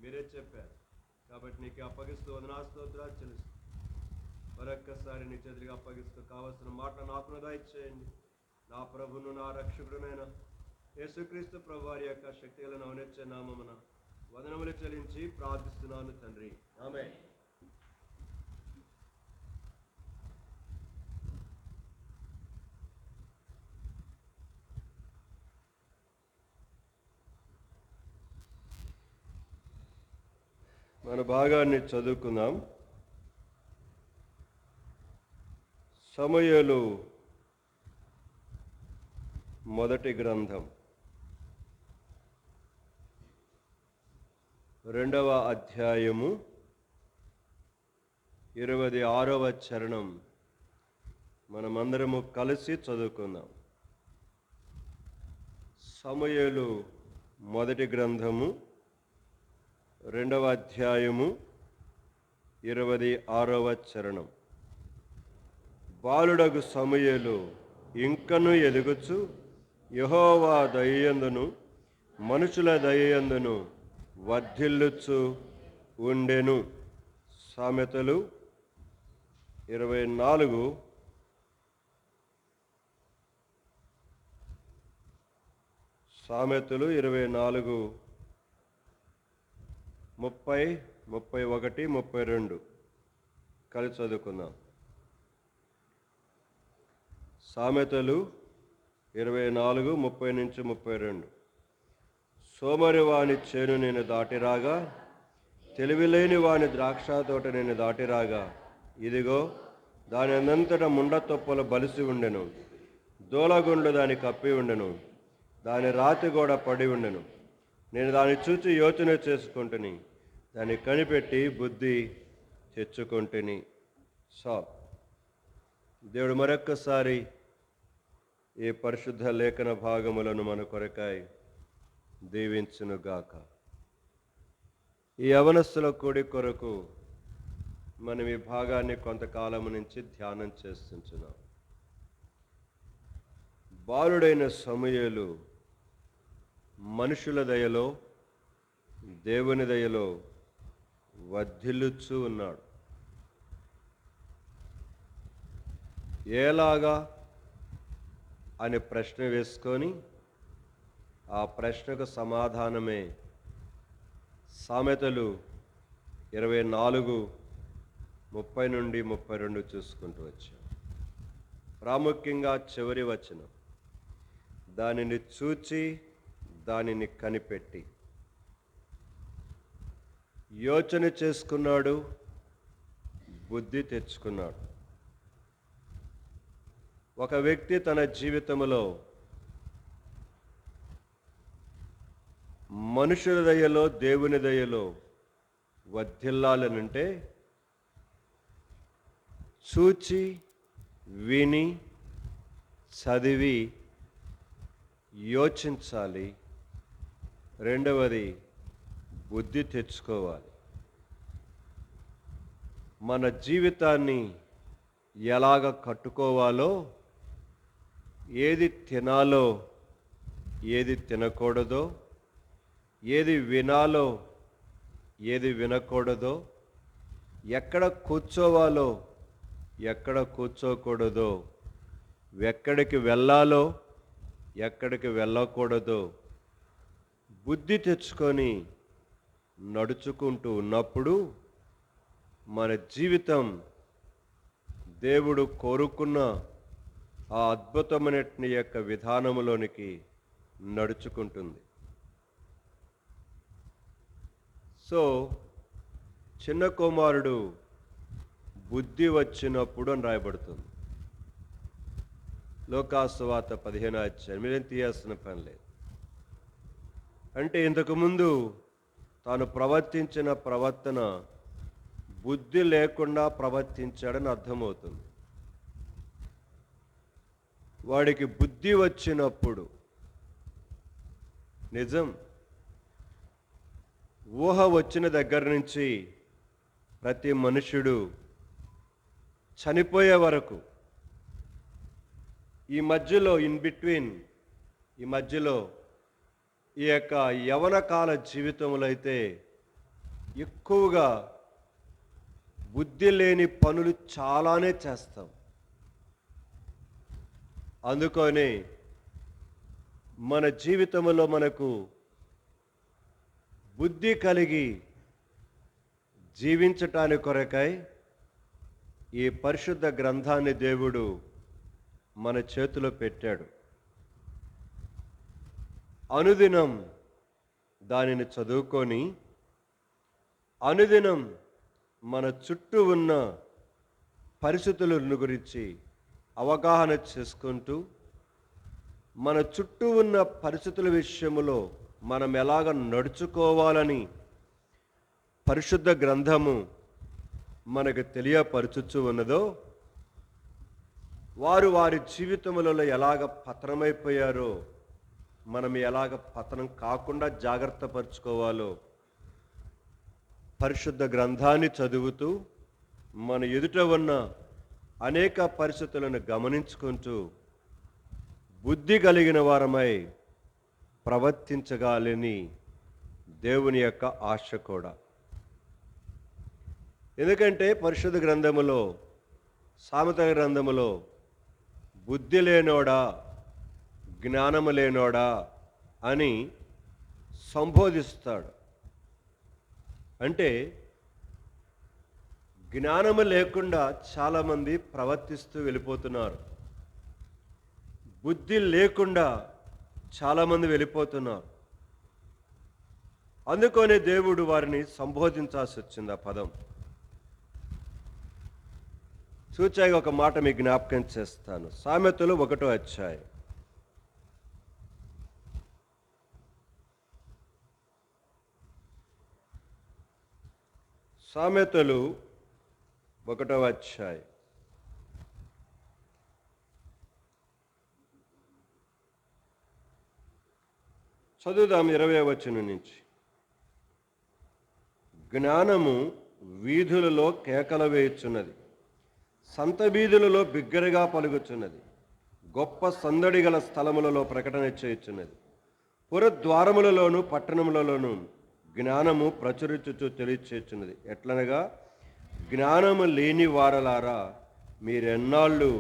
మీరే చెప్పారు. కాబట్టి నీకు అప్పగిస్తూ వందనాస్తోత్రాలు చెల్లిస్తూ మరొక్కసారి నీ చేతులకు అప్పగిస్తూ కావలసిన మాట నాకు దయచేయండి. నా ప్రభును నా రక్షకుడునైన యేసుక్రీస్తు ప్రభు వారి యొక్క శక్తిగలను ఔన్నత్య నామమున వందనములు చెల్లించి ప్రార్థిస్తున్నాను తండ్రి, ఆమేన్. మన భాగాన్ని చదువుకుందాం. సమూయేలు మొదటి గ్రంథం 2వ అధ్యాయము 26వ చరణం మనమందరము కలిసి చదువుకుందాం. సమూయేలు మొదటి గ్రంథము 2వ అధ్యాయము 26వ చరణం. బాలుడగు సమూయేలు ఇంకను ఎదుగుచు యెహోవా దయయందును మనుషుల దయయందును వర్ధిల్లుచు ఉండెను. సామెతలు 24 30, 31, 32 కలిసి చదువుకుందాం. సామెతలు 24, 30 నుంచి 32. సోమరి వాని చేను నేను దాటిరాగా, తెలివిలేని వాని ద్రాక్ష తోట నేను దాటిరాగా, ఇదిగో దాని అంతటా ముండ తొప్పలు బలిసి ఉండెను, దూలగుండ్లు దాని కప్పి ఉండెను, దాని రాతి గోడ పడి ఉండెను. నేను దాన్ని చూచి యోచన చేసుకుంటుని, దాన్ని కనిపెట్టి బుద్ధి తెచ్చుకుంటుని. దేవుడు మరొక్కసారి ఈ పరిశుద్ధ లేఖన భాగములను మన కొరకాయి దీవించునుగాక. ఈ యవనస్తుల కూడి కొరకు మనం ఈ భాగాన్ని కొంతకాలం నుంచి ధ్యానం చేస్తున్నాం. బాలుడైన సమూయేలు మనుషుల దయలో దేవుని దయలో వర్ధిల్లుచూ ఉన్నాడు. ఎలాగా అని ప్రశ్న వేసుకొని ఆ ప్రశ్నకు సమాధానమే సామెతలు 24, 30 నుండి 32 చూసుకుంటూ వచ్చాం. ప్రాముఖ్యంగా చివరి వచనం, దానిని చూచి దానిని కనిపెట్టి. యోచన చేసుకున్నాడు, బుద్ధి తెచ్చుకున్నాడు. ఒక వ్యక్తి తన జీవితంలో మనుషుల దయలో దేవుని దయలో వర్ధిల్లాలనంటే చూచి విని చదివి యోచించాలి. రెండవది బుద్ధి తెచ్చుకోవాలి. మన జీవితాన్ని ఎలాగ కట్టుకోవాలో, ఏది తినాలో ఏది తినకూడదో, ఏది వినాలో ఏది వినకూడదో, ఎక్కడ కూర్చోవాలో ఎక్కడ కూర్చోకూడదో, ఎక్కడికి వెళ్ళాలో ఎక్కడికి వెళ్ళకూడదో బుద్ధి తెచ్చుకొని నడుచుకుంటూ ఉన్నప్పుడు మన జీవితం దేవుడు కోరుకున్న ఆ అద్భుతమైన యొక్క విధానంలోనికి నడుచుకుంటుంది. చిన్న కుమారుడు బుద్ధి వచ్చినప్పుడు అని రాయబడుతుంది. లోకాసువార్త 15వ అధ్యాయం. మీరేం తీయాల్సిన పని లేదు. అంటే ఇంతకుముందు తాను ప్రవర్తించిన ప్రవర్తన బుద్ధి లేకుండా ప్రవర్తించాడని అర్థమవుతుంది. వాడికి బుద్ధి వచ్చినప్పుడు, నిజం, ఊహ వచ్చిన దగ్గర నుంచి ప్రతి మనుషుడు చనిపోయే వరకు ఈ మధ్యలో ఈ మధ్యలో ఈ యొక్క యవన కాల జీవితంలో అయితే ఎక్కువగా బుద్ధి లేని పనులు చాలానే చేస్తాం. అందుకని మన జీవితంలో మనకు బుద్ధి కలిగి జీవించటానికి కొరకై ఈ పరిశుద్ధ గ్రంథాన్ని దేవుడు మన చేతిలో పెట్టాడు. అనుదినం దానిని చదువుకొని అనుదినం మన చుట్టూ ఉన్న పరిస్థితులను గురించి అవగాహన చేసుకుంటూ మన చుట్టూ ఉన్న పరిస్థితుల విషయంలో మనం ఎలాగ నడుచుకోవాలని పరిశుద్ధ గ్రంథము మనకు తెలియపరచుచు ఉన్నదో, వారు వారి జీవితములలో ఎలాగ పతనమైపోయారో మనం ఎలాగ పతనం కాకుండా జాగ్రత్త పరుచుకోవాలో పరిశుద్ధ గ్రంథాన్ని చదువుతూ మన ఎదుట ఉన్న అనేక పరిస్థితులను గమనించుకుంటూ బుద్ధి కలిగిన వారమై ప్రవర్తించగాలని దేవుని యొక్క ఆశ కూడా. ఎందుకంటే పరిశుద్ధ గ్రంథములో, సామెతల గ్రంథములో బుద్ధి లేనోడా, జ్ఞానము లేనోడా అని సంబోధిస్తాడు. అంటే జ్ఞానము లేకుండా చాలామంది ప్రవర్తిస్తూ వెళ్ళిపోతున్నారు, బుద్ధి లేకుండా చాలామంది వెళ్ళిపోతున్నారు. అందుకనే దేవుడు వారిని సంబోధించాల్సి వచ్చింది. ఆ పదం సూచాయిగా ఒక మాట మీకు జ్ఞాపకం చేస్తాను. సామెతలు 1వ అధ్యాయం. సామెతలు 1వ అధ్యాయం. చదువుదాం 20వ వచనం నుంచి. జ్ఞానము వీధులలో కేకలు వేయుచున్నది, సంత వీధులలో బిగ్గరగా పలుకుచున్నది, గొప్ప సందడి గల స్థలములలో ప్రకటన చేయుచున్నది. పురద్వారములలోను పట్టణములలోను జ్ఞానము ప్రచురించుచు తెలియచేయుచున్నది. ఎట్లనగా, జ్ఞానము లేని వారలారా, మీరెన్నాళ్ళు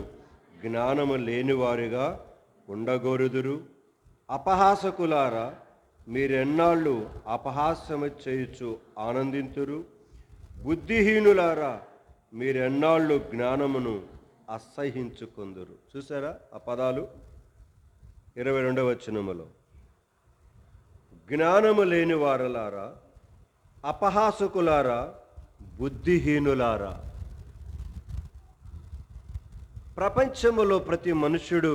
జ్ఞానము లేనివారుగా ఉండగోరుదురు? అపహాసకులారా, మీరెన్నాళ్ళు అపహాస్యము చేయుచు ఆనందింతురు? బుద్ధిహీనులారా, మీరెన్నాళ్ళు జ్ఞానమును అసహ్యించుకుందురు? చూసారా ఆ పదాలు 22వ వచనములో. జ్ఞానము లేని వారలారా, అపహాసకులారా, బుద్ధిహీనులారా. ప్రపంచములో ప్రతి మనుష్యుడు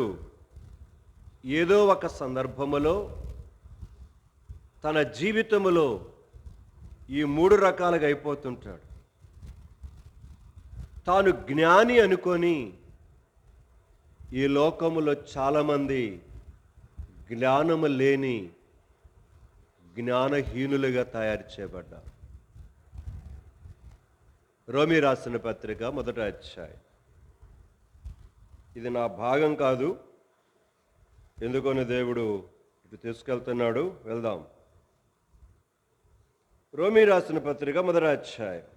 ఏదో ఒక సందర్భములో తన జీవితములో ఈ 3 రకాలుగా అయిపోతుంటాడు. తాను జ్ఞాని అనుకొని ఈ లోకములో చాలామంది జ్ఞానము లేని జ్ఞానహీనులుగా తయారు చేయబడ్డారు. రోమీ రాసిన పత్రిక 1వ అధ్యాయం. ఇది నా భాగం కాదు, ఎందుకని దేవుడు ఇటు తీసుకెళ్తున్నాడు. వెళ్దాం. రోమీ రాసిన పత్రిక 1వ అధ్యాయం.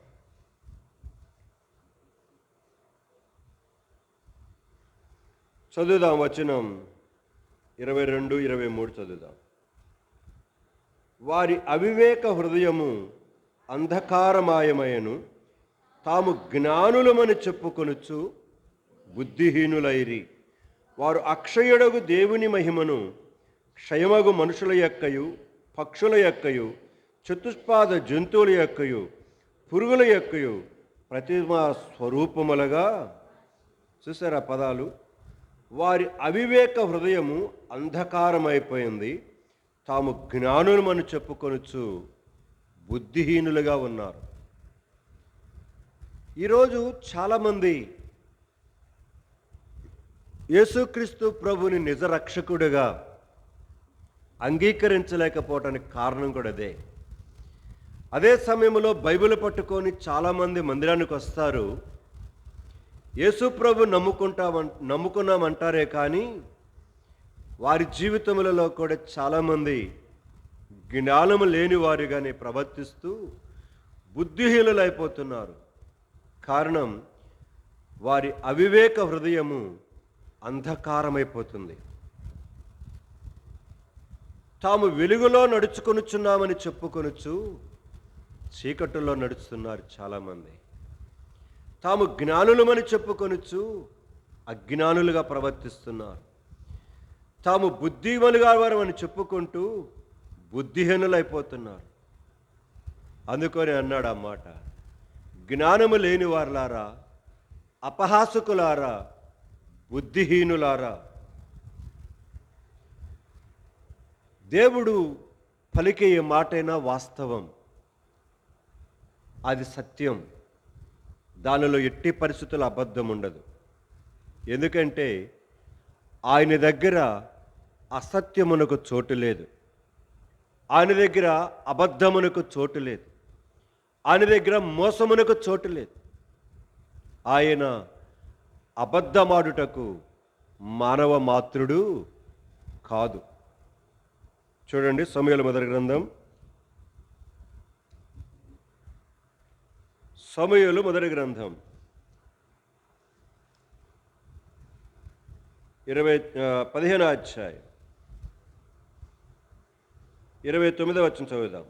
చదువుదాం వచనం 22, 23 చదువుదాం. వారి అవివేక హృదయము అంధకారమాయమయను, తాము జ్ఞానులమని చెప్పుకొనుచు బుద్ధిహీనులైరి. వారు అక్షయుడగు దేవుని మహిమను క్షయమగు మనుషుల యొక్కయు, పక్షుల యొక్కయు, చతుష్పాద జంతువుల యొక్కయు, పురుగుల యొక్కయు ప్రతిమా స్వరూపములుగా. చూసారా పదాలు? వారి అవివేక హృదయము అంధకారమైపోయింది, తాము జ్ఞానులమని చెప్పుకొనుచు బుద్ధిహీనులుగా ఉన్నారు. ఈరోజు చాలామంది యేసుక్రీస్తు ప్రభుని నిజ రక్షకుడిగా అంగీకరించలేకపోవటానికి కారణం కూడా అదే. అదే సమయంలో బైబిల్ పట్టుకొని చాలామంది మందిరానికి వస్తారు, యేసు ప్రభు నమ్ముకున్నామంటారే కానీ వారి జీవితములలో కూడా చాలామంది జ్ఞానము లేని వారిగానే ప్రవర్తిస్తూ బుద్ధిహీనులైపోతున్నారు. కారణం, వారి అవివేక హృదయము అంధకారమైపోతుంది. తాము వెలుగులో నడుచుకొనుచున్నామని చెప్పుకొనుచు చీకటిలో నడుస్తున్నారు చాలామంది. తాము జ్ఞానులమని చెప్పుకొనుచు అజ్ఞానులుగా ప్రవర్తిస్తున్నారు. తాము బుద్ధిమలుగా వారమని చెప్పుకుంటూ బుద్ధిహీనులైపోతున్నారు. అందుకొని అన్నాడు ఆ మాట, జ్ఞానము లేని వారులారా, అపహాసకులారా, బుద్ధిహీనులారా. దేవుడు పలికే ఏ మాటైనా వాస్తవం, అది సత్యం. దానిలో ఎట్టి పరిస్థితుల్లో అబద్ధం ఉండదు. ఎందుకంటే ఆయన దగ్గర అసత్యమునకు చోటు లేదు, ఆయన దగ్గర అబద్ధమునకు చోటు లేదు, ఆయన దగ్గర మోసమునకు చోటు లేదు. ఆయన అబద్ధమాడుటకు మానవ మాత్రుడు కాదు. చూడండి, సమూయేలు మొదటి గ్రంథం, సమూయేలు మొదటి గ్రంథం 15వ అధ్యాయం 29వ వచనం చదువుదాం.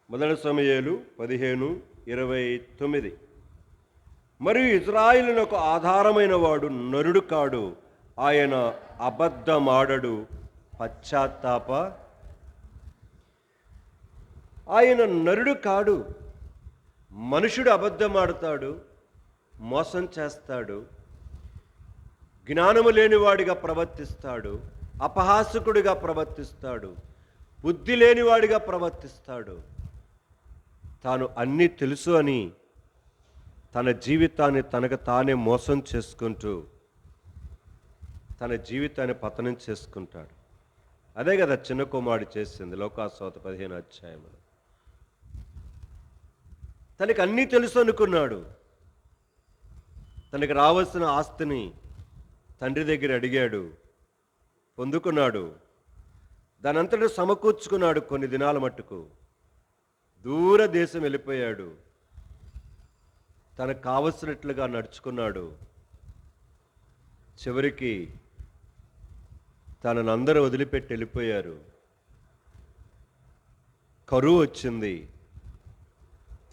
మొదటి సమూయేలు 15:29. మరియు ఇజ్రాయిలునకు ఆధారమైన వాడు నరుడు కాడు, ఆయన అబద్ధమాడడు, పశ్చాత్తాప. ఆయన నరుడు కాడు. మనుషుడు అబద్ధమాడతాడు, మోసం చేస్తాడు, జ్ఞానము లేనివాడిగా ప్రవర్తిస్తాడు, అపహాసకుడిగా ప్రవర్తిస్తాడు, బుద్ధి లేనివాడిగా ప్రవర్తిస్తాడు. తాను అన్నీ తెలుసు అని తన జీవితాన్ని తనకు తానే మోసం చేసుకుంటూ తన జీవితాన్ని పతనం చేసుకుంటాడు. అదే కదా చిన్న కుమారుడు చేసింది లోకాసువార్త 15వ అధ్యాయంలో. తనకి అన్నీ తెలుసు అనుకున్నాడు. తనకి రావాల్సిన ఆస్తిని తండ్రి దగ్గర అడిగాడు, పొందుకున్నాడు. దానంతటా సమకూర్చుకున్నాడు. కొన్ని దినాల మట్టుకు దూర దేశం వెళ్ళిపోయాడు. తనకు కావలసినట్లుగా నడుచుకున్నాడు. చివరికి తనను అందరూ వదిలిపెట్టి వెళ్ళిపోయారు. కరువు వచ్చింది,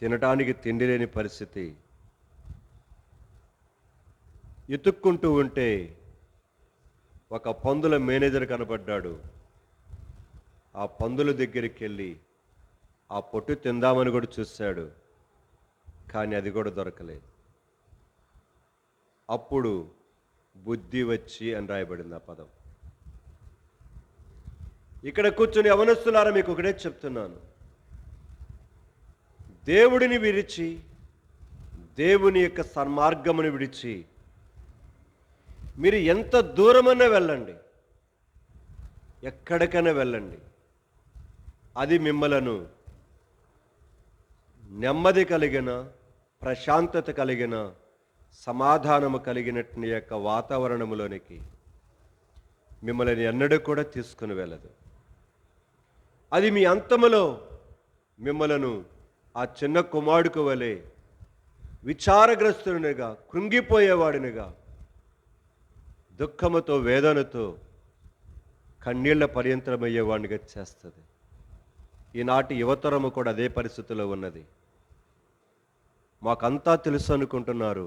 తినటానికి తిండి లేని పరిస్థితి. ఎతుక్కుంటూ ఉంటే ఒక పందుల మేనేజర్ కనబడ్డాడు. ఆ పందుల దగ్గరికి వెళ్ళి ఆ పొట్టు తిందామని కూడా చూశాడు, కానీ అది కూడా దొరకలేదు. అప్పుడు బుద్ధి వచ్చి అని రాయబడింది ఆ పదం. ఇక్కడ కూర్చుని యవనస్తులారా మీకు ఒకటే చెప్తున్నాను, దేవుడిని విడిచి, దేవుని యొక్క సన్మార్గమును విడిచి మీరు ఎంత దూరమైనా వెళ్ళండి, ఎక్కడికైనా వెళ్ళండి, అది మిమ్మలను నెమ్మది కలిగిన, ప్రశాంతత కలిగిన, సమాధానము కలిగినట్టు యొక్క వాతావరణములోనికి మిమ్మల్ని ఎన్నడూ కూడా తీసుకుని వెళ్ళదు. అది మీ అంతములో మిమ్మలను ఆ చిన్న కుమారుడికి వలె విచారగ్రస్తునిగా, కృంగిపోయేవాడినిగా, దుఃఖముతో, వేదనతో, కన్నీళ్ల పర్యంతరమయ్యేవాడినిగా చేస్తుంది. ఈనాటి యువతరము కూడా అదే పరిస్థితిలో ఉన్నది. మాకంతా తెలుసు అనుకుంటున్నారు.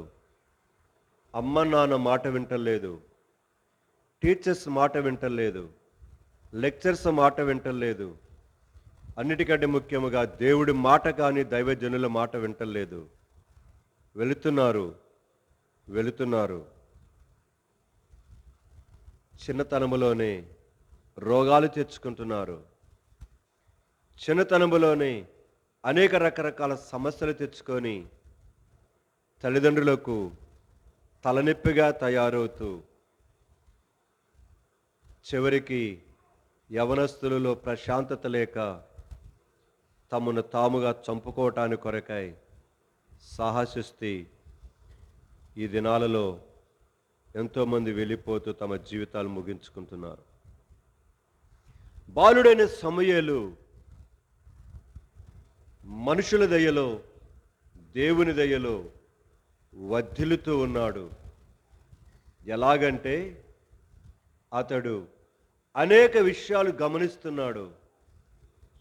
అమ్మ నాన్న మాట వింటలేదు, టీచర్స్ మాట వింటలేదు, లెక్చర్స్ మాట వింటలేదు, అన్నిటికంటే ముఖ్యముగా దేవుడి మాట కానీ దైవజనుల మాట వింటలేదు. వెళుతున్నారు. చిన్నతనములోనే రోగాలు తెచ్చుకుంటున్నారు. చిన్నతనములోనే అనేక రకరకాల సమస్యలు తెచ్చుకొని తల్లిదండ్రులకు తలనొప్పిగా తయారవుతూ చివరికి యవనస్తులలో ప్రశాంతత లేక తమను తాముగా చంపుకోవటానికి కొరకై సాహసిస్తూ ఈ దినాలలో ఎంతోమంది వెళ్ళిపోతూ తమ జీవితాలు ముగించుకుంటున్నారు. బాలుడైన సమూయేలు మనుషుల దయలో, దేవుని దయలో వర్ధిల్లుతూ ఉన్నాడు. ఎలాగంటే అతడు అనేక విషయాలు గమనిస్తున్నాడు,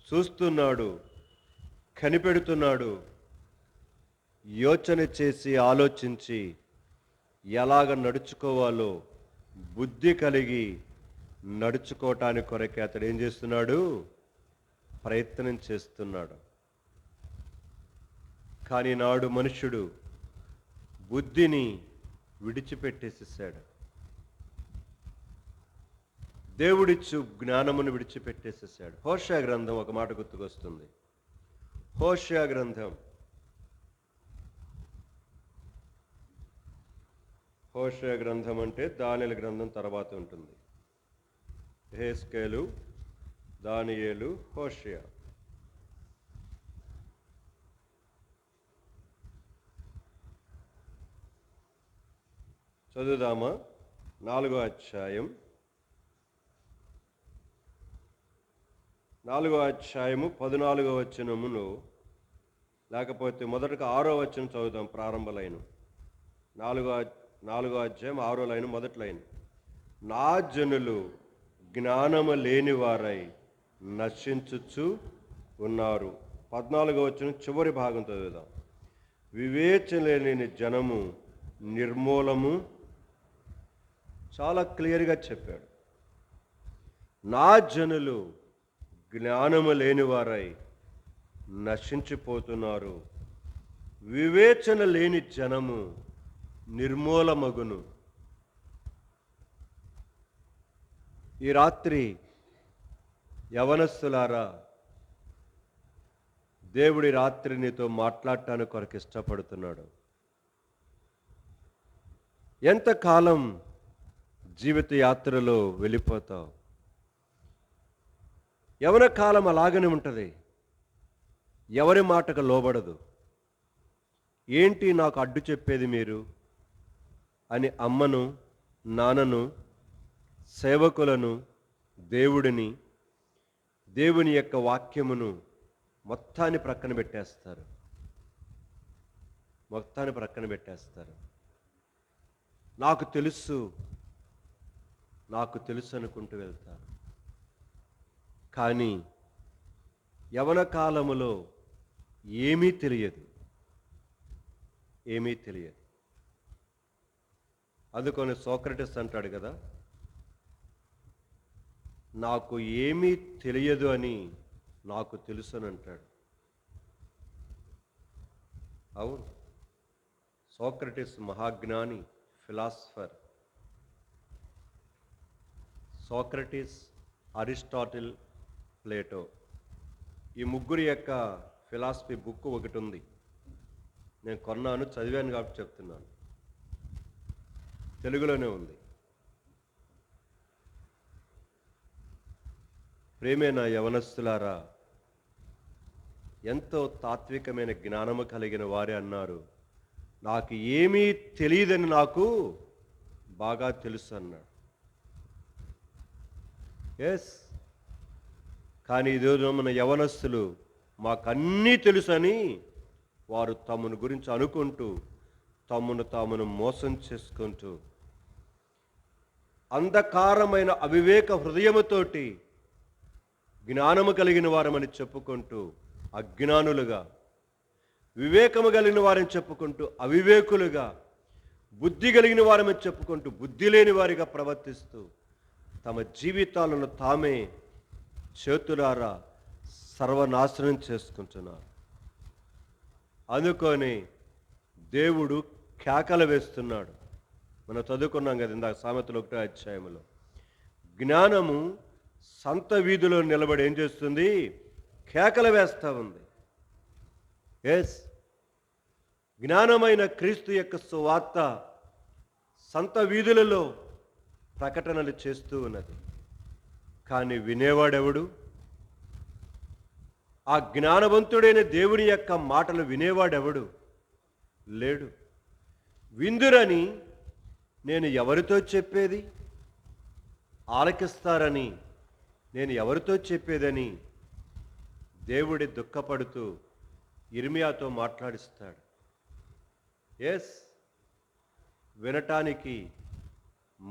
చూస్తున్నాడు, కనిపెడుతున్నాడు. యోచన చేసి ఆలోచించి ఎలాగ నడుచుకోవాలో బుద్ధి కలిగి నడుచుకోవటానికి కొరకే అతడు ఏం చేస్తున్నాడు? ప్రయత్నం చేస్తున్నాడు. కానీ నాడు మనుషుడు బుద్ధిని విడిచిపెట్టేసేసాడు. దేవుడిచ్చు జ్ఞానమును విడిచిపెట్టేసేసాడు. హోషేయ గ్రంథం ఒక మాట గుర్తుకొస్తుంది. హోషేయ గ్రంథం, హోషేయ గ్రంథం అంటే దానియేలు గ్రంథం తర్వాత ఉంటుంది. యెహెజ్కేలు, దానియేలు, హోషేయ. చదువుదామా? 4వ అధ్యాయం, 4వ అధ్యాయము 14వ వచనమును, లేకపోతే మొదటగా 6వ వచనం చదువుదాం. ప్రారంభ లైను 4వ అధ్యాయం 6వ లైను మొదటి లైన్. నా జనులు జ్ఞానము లేని వారై నశించుచు ఉన్నారు. 14వ వచనం చివరి భాగం చదువుదాం. వివేచన లేని జనము నిర్మూలము. చాలా క్లియర్గా చెప్పాడు. నా జనులు జ్ఞానము లేని వారై నశించిపోతున్నారు. వివేచన లేని జనము నిర్మూలమగును. ఈ రాత్రి యవనస్తులారా, దేవుడి రాత్రి నీతో మాట్లాడటానికి కొరకు ఇష్టపడుతున్నాడు. ఎంతకాలం జీవిత యాత్రలో వెళ్ళిపోతావు? యవన కాలం అలాగనే ఉంటుంది. ఎవరి మాటకు లోబడదు. ఏంటి నాకు అడ్డు చెప్పేది మీరు అని అమ్మను, నాన్నను, సేవకులను, దేవుడిని, దేవుని యొక్క వాక్యమును మొత్తాన్ని ప్రక్కన పెట్టేస్తారు. నాకు తెలుసు అనుకుంటూ వెళ్తారు. కానీ యవన కాలములో ఏమీ తెలియదు. అందుకని సోక్రటీస్ అంటాడు కదా, నాకు ఏమీ తెలియదు అని నాకు తెలుసు అని అంటాడు. అవును, సోక్రటీస్ మహాజ్ఞాని, ఫిలాసఫర్. సోక్రటీస్, అరిస్టాటిల్, ప్లేటో, ఈ ముగ్గురి యొక్క ఫిలాసఫీ బుక్ ఒకటి ఉంది. నేను కొన్నాను, చదివాను కాబట్టి చెప్తున్నాను. తెలుగులోనే ఉంది. ప్రేమైన యవనస్తులారా, ఎంతో తాత్వికమైన జ్ఞానము కలిగిన వారే అన్నారు, నాకు ఏమీ తెలియదని నాకు బాగా తెలుసు అన్నాడు. ఎస్, కానీ ఈరోజు మన యవనస్తులు మాకన్నీ తెలుసని వారు తమను గురించి అనుకుంటూ తామును మోసం చేసుకుంటూ అంధకారమైన అవివేక హృదయముతోటి జ్ఞానము కలిగిన వారమని చెప్పుకుంటూ అజ్ఞానులుగా, వివేకము కలిగిన వారని చెప్పుకుంటూ అవివేకులుగా, బుద్ధి కలిగిన వారమని చెప్పుకుంటూ బుద్ధి లేని వారిగా ప్రవర్తిస్తూ తమ జీవితాలను తామే చేతులారా సర్వనాశనం చేసుకుంటున్నారు. అందుకొని దేవుడు కేకలు వేస్తున్నాడు. మనం చదువుకున్నాం కదా ఇందాక సామెతలు 1వ అధ్యాయంలో. జ్ఞానము సంత వీధిలో నిలబడి ఏం చేస్తుంది? కేకలు వేస్తూ ఉంది. ఎస్, జ్ఞానమైన క్రీస్తు యొక్క సువార్త సంత వీధులలో ప్రకటనలు చేస్తూ ఉన్నది. కానీ వినేవాడెవడు? ఆ జ్ఞానవంతుడైన దేవుని యొక్క మాటలు వినేవాడెవడు? లేడు. విందురని నేను ఎవరితో చెప్పేది? ఆలకిస్తారని నేను ఎవరితో చెప్పేదని దేవుడి దుఃఖపడుతూ ఇర్మియాతో మాట్లాడిస్తాడు. ఎస్, వినటానికి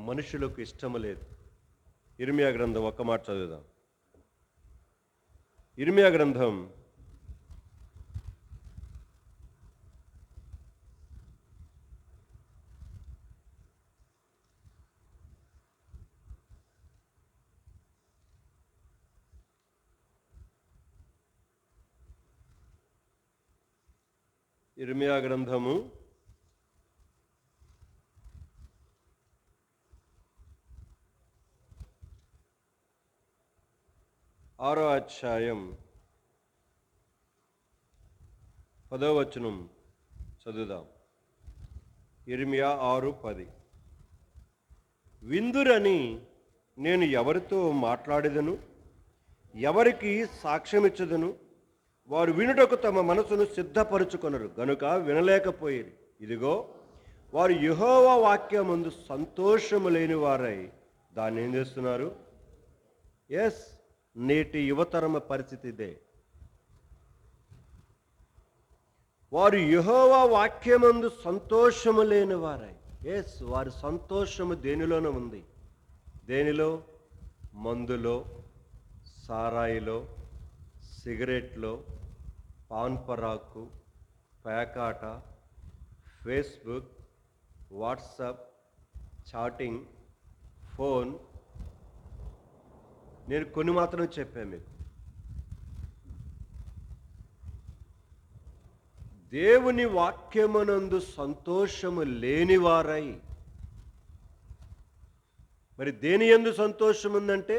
మనుషులకు ఇష్టము లేదు. ఇర్మియా గ్రంథం ఒక్క మాట చదువుదాం. ఇర్మియా గ్రంథం 6వ అధ్యాయం 10వ వచనం చదువుదాం. ఇర్మియా 6:10. విందురని నేను ఎవరితో మాట్లాడేదను, ఎవరికి సాక్ష్యమిచ్చదను? వారు వినుటకు తమ మనసును సిద్ధపరుచుకొనరు గనుక వినలేకపోయేది. ఇదిగో, వారు యెహోవా వాక్యమందు సంతోషము లేని వారై దాన్ని ఏం చేస్తున్నారు? ఎస్, నేటి యువతరమ పరిస్థితి ఇదే. వారు యెహోవా వాక్యమందు సంతోషము లేని వారై. ఎస్, వారి సంతోషము దేనిలోనే ఉంది. దేనిలో? మందులో, సారాయిలో, సిగరెట్లో, పాన్ పరాకు, పేకాట, ఫేస్బుక్, వాట్సాప్, చాటింగ్, ఫోన్. నేను కొన్ని మాత్రం చెప్పాను మీకు. దేవుని వాక్యమునందు సంతోషము లేనివారై. మరి దేని యందు సంతోషం ఉందంటే,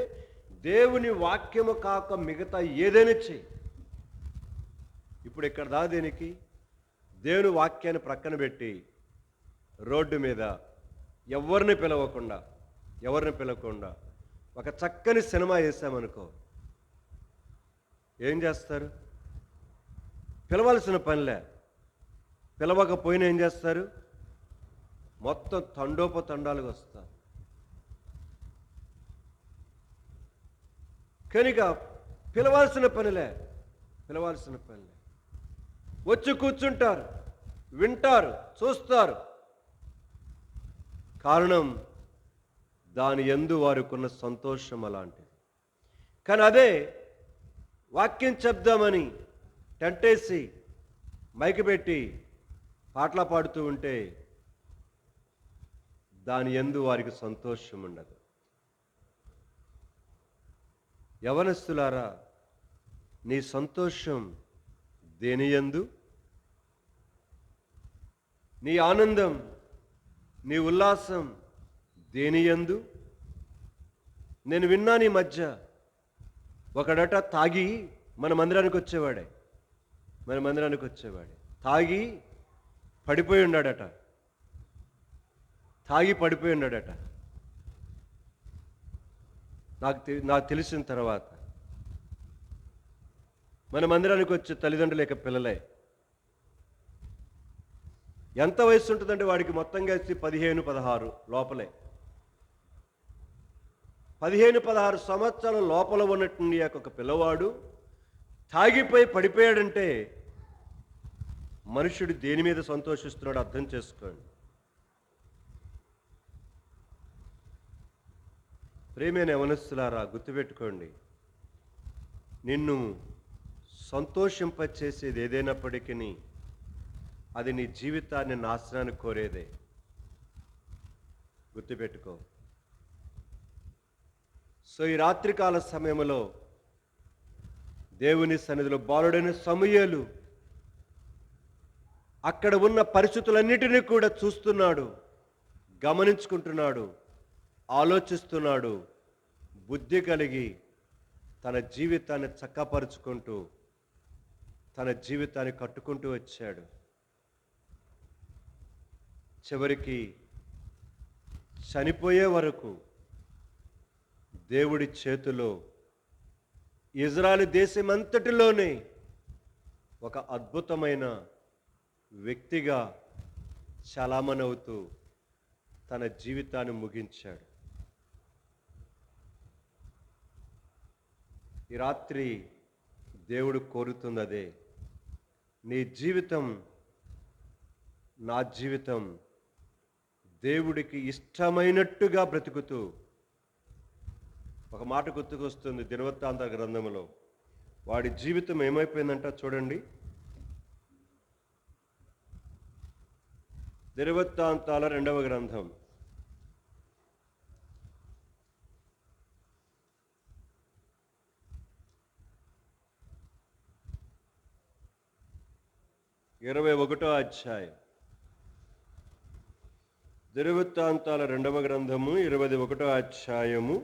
దేవుని వాక్యము కాక మిగతా ఏదైనా చెయ్యి. ఇప్పుడు ఇక్కడ దా దేనికి? దేవుని వాక్యాన్ని ప్రక్కన పెట్టి రోడ్డు మీద ఎవరిని పిలవకుండా ఒక చక్కని సినిమా వేసామనుకో, ఏం చేస్తారు? పిలవాల్సిన పనిలే. పిలవకపోయినా ఏం చేస్తారు? మొత్తం తండోపతండాలుగా వస్తారు. కనుక పిలవాల్సిన పనిలే. వచ్చి కూర్చుంటారు, వింటారు, చూస్తారు. కారణం, దాని యందు వారికున్న సంతోషం అలాంటిది. కానీ అదే వాక్యం చెప్దామని టెంటేసి మైకి పెట్టి పాటలు పాడుతూ ఉంటే దాని యందు వారికి సంతోషం ఉండదు. యవనస్తులారా, నీ సంతోషం దేని యందు? నీ ఆనందం, నీ ఉల్లాసం దేని యందు? నేను విన్నాను ఈ మధ్య, ఒకడట తాగి మన మందిరానికి వచ్చేవాడే, తాగి పడిపోయి ఉన్నాడట. నాకు తెలిసిన తర్వాత మన మందిరానికి వచ్చే తల్లిదండ్రులు లేక పిల్లలే. ఎంత వయసు ఉంటుందంటే వాడికి మొత్తం కలిసి 15-16 లోపలే. 15-16 సంవత్సరాల లోపల ఉన్నటువంటి ఒక పిల్లవాడు తాగిపోయి పడిపోయాడంటే మనుషుడు దేని మీద సంతోషిస్తున్నాడు అర్థం చేసుకోండి. ప్రేమైన యవనస్తులారా, గుర్తుపెట్టుకోండి, నిన్ను సంతోషింపచేసేది ఏదైనప్పటికీ అది నీ జీవితాన్ని నాశనానికి కోరేదే. గుర్తుపెట్టుకో. సో ఈ రాత్రికాల సమయంలో దేవుని సన్నిధిలో బాలుడైన సమూయేలు అక్కడ ఉన్న పరిస్థితులన్నిటినీ కూడా చూస్తున్నాడు, గమనించుకుంటున్నాడు, ఆలోచిస్తున్నాడు. బుద్ధి కలిగి తన జీవితాన్ని చక్కపరుచుకుంటూ తన జీవితాన్ని కట్టుకుంటూ వచ్చాడు. చివరికి చనిపోయే వరకు దేవుడి చేతిలో ఇజ్రాయెల్ దేశమంతటిలోనే ఒక అద్భుతమైన వ్యక్తిగా చలామణవుతూ తన జీవితాన్ని ముగించాడు. ఈ రాత్రి దేవుడు కోరుతున్నదే, నీ జీవితం, నా జీవితం దేవుడికి ఇష్టమైనట్టుగా బ్రతుకుతూ, ఒక మాట గుర్తుకొస్తుంది దినవృత్తాంత గ్రంథంలో. వాడి జీవితం ఏమైపోయిందంట చూడండి. దినవృత్తాంతాల 2వ గ్రంథం 21వ అధ్యాయం. దినవృత్తాంతాల 2వ గ్రంథము 21వ అధ్యాయము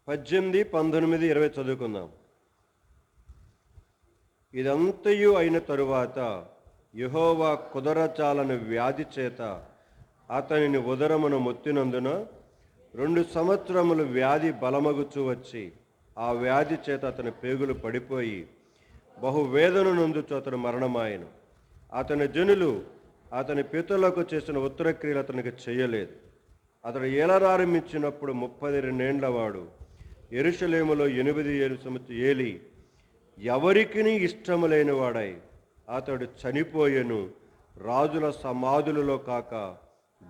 18, 19, 20 చదువుకుందాం. ఇదంతయు అయిన తరువాత యెహోవా కుదరచాలని వ్యాధి చేత అతనిని ఉదరమును మొత్తినందున 2 సంవత్సరములు వ్యాధి బలమగుచూ వచ్చి ఆ వ్యాధి చేత అతని పేగులు పడిపోయి బహువేదన నొందుచు అతను మరణమాయను. అతని జనులు అతని పితరులకు చేసిన ఉత్తరక్రియలు అతనికి చేయలేదు. అతడు ఏలరారంభించినప్పుడు 32 ఏండ్ల వాడు. యెరూషలేములో 87 సంవత్సరాలు ఏలి ఎవరికిని ఇష్టము లేనివాడై అతడు చనిపోయెను. రాజుల సమాధులలో కాక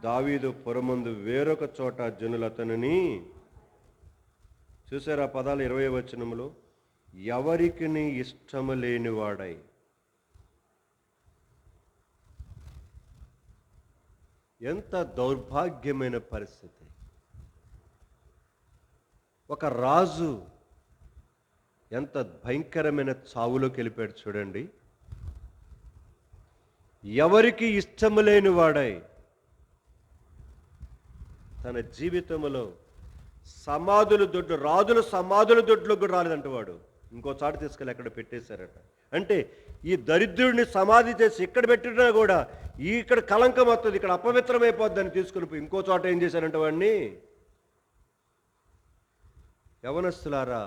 దావీదు పురమందు వేరొక చోట జనులు అతనిని చూసారా. పదాలు 20వ వచనములో ఎవరికిని ఇష్టము లేనివాడై. ఎంత దౌర్భాగ్యమైన పరిస్థితి. ఒక రాజు ఎంత భయంకరమైన చావులోకి వెళ్ళిపోయాడు చూడండి. ఎవరికి ఇష్టము లేని వాడై తన జీవితంలో సమాధుల దొడ్లు, రాజుల సమాధుల దొడ్లకు కూడా రాలేదంట వాడు. ఇంకో చాట తీసుకెళ్ళి అక్కడ పెట్టేశారట. అంటే ఈ దరిద్రుడిని సమాధి చేసి ఇక్కడ పెట్టినా కూడా ఇక్కడ కలంకం వస్తుంది, ఇక్కడ అపవిత్రమైపోద్దని తీసుకుని పోయి ఇంకో చోట ఏం చేశారంట వాడిని. యవనస్తులారా,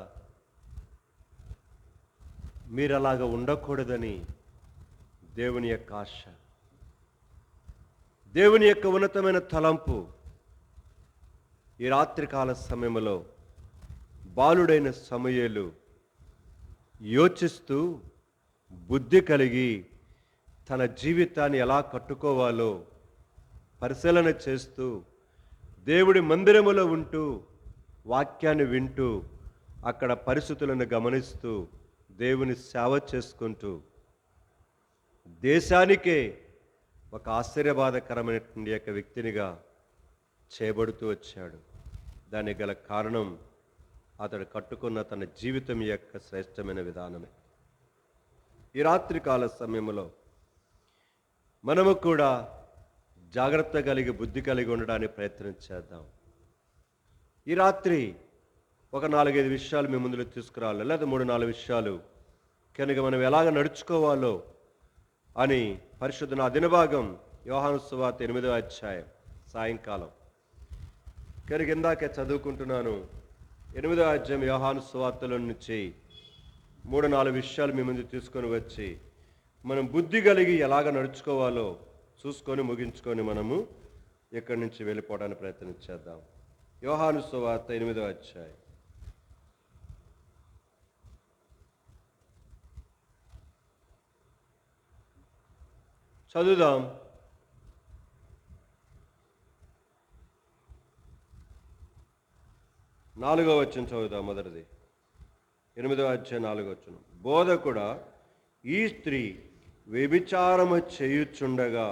మీరు అలాగ ఉండకూడదని దేవుని యొక్క ఆశ, దేవుని యొక్క ఉన్నతమైన తలంపు ఈ రాత్రికాల సమయంలో బాలుడైన సమూయేలు యోచిస్తూ బుద్ధి కలిగి తన జీవితాన్ని ఎలా కట్టుకోవాలో పరిశీలన చేస్తూ దేవుడి మందిరములో ఉంటూ వాక్యాన్ని వింటూ అక్కడ పరిస్థితులను గమనిస్తూ దేవుని సేవ చేసుకుంటూ దేశానికే ఒక ఆశ్చర్యబాధకరమైనటువంటి యొక్క వ్యక్తినిగా చేయబడుతూ వచ్చాడు. దానికి గల కారణం అతడు కట్టుకున్న తన జీవితం యొక్క శ్రేష్టమైన విధానమే. ఈ రాత్రికాల సమయంలో మనము కూడా జాగ్రత్త కలిగి బుద్ధి కలిగి ఉండడానికి ప్రయత్నం చేద్దాం. ఈ రాత్రి ఒక 4-5 విషయాలు మీ ముందులో తీసుకురావాలి, లేదా 3-4 విషయాలు కనుక మనం ఎలాగ నడుచుకోవాలో అని పరిశుద్ధ నా దినభాగం యోహాను సువార్త 8వ అధ్యాయం సాయంకాలం కనుక ఇందాకే చదువుకుంటున్నాను. 8వ అధ్యాయం యోహాను సువార్తలో నుంచి 3-4 విషయాలు మీ ముందు తీసుకొని వచ్చి మనం బుద్ధి కలిగి ఎలాగ నడుచుకోవాలో చూసుకొని ముగించుకొని మనము ఇక్కడి నుంచి వెళ్ళిపోవడానికి ప్రయత్నం చేద్దాం. యోహాను సువార్త 8వ అధ్యాయం చదువుదాం. 4వ వచనం చదువుదాం. మొదటిది 8వ అధ్యాయం 4వ వచనం. బోధకుడా, ఈ స్త్రీ వ్యభిచారము చేయుచుండగా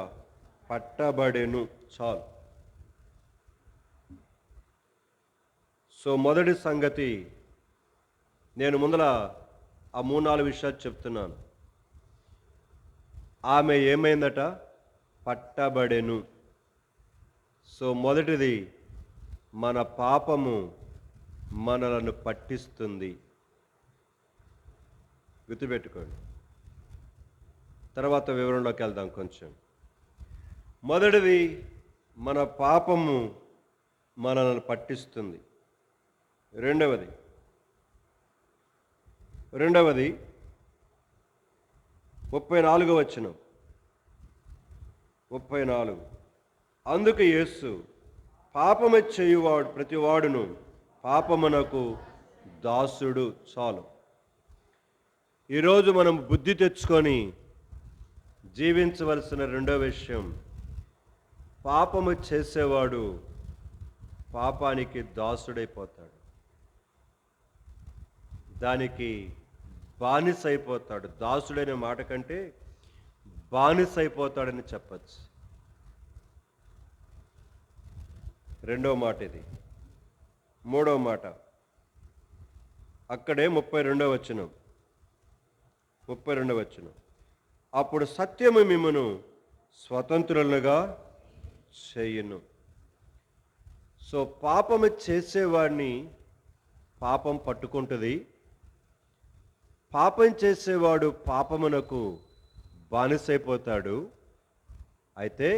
పట్టబడెను. చాలు. సో మొదటి సంగతి నేను ముందల ఆ 3-4 విషయాలు చెప్తున్నాను. ఆమె ఏమైందట? పట్టబడెను. సో మొదటిది, మన పాపము మనలను పట్టిస్తుంది. గుర్తుపెట్టుకోండి. తర్వాత వివరంలోకి వెళ్దాం కొంచెం. మొదటిది, మన పాపము మనల్ని పట్టిస్తుంది. రెండవది 34వ వచనం. 34. అందుకు యేసు, పాపము చేయువాడు ప్రతివాడును పాపమునకు దాసుడు. చాలు. ఈరోజు మనం బుద్ధి తెచ్చుకొని జీవించవలసిన రెండో విషయం, పాపము చేసేవాడు పాపానికి దాసుడైపోతాడు, దానికి బానిసైపోతాడు. దాసుడైన మాట కంటే బానిసైపోతాడని చెప్పచ్చు. రెండో మాట ఇది. మూడవ మాట అక్కడే 32వ వచనం. అప్పుడు సత్యము మిమ్మును స్వతంత్రులుగా చేయును. సో పాపము చేసేవాడిని పాపం పట్టుకుంటుంది. పాపం చేసేవాడు పాపమునకు బానిసైపోతాడు. అయితే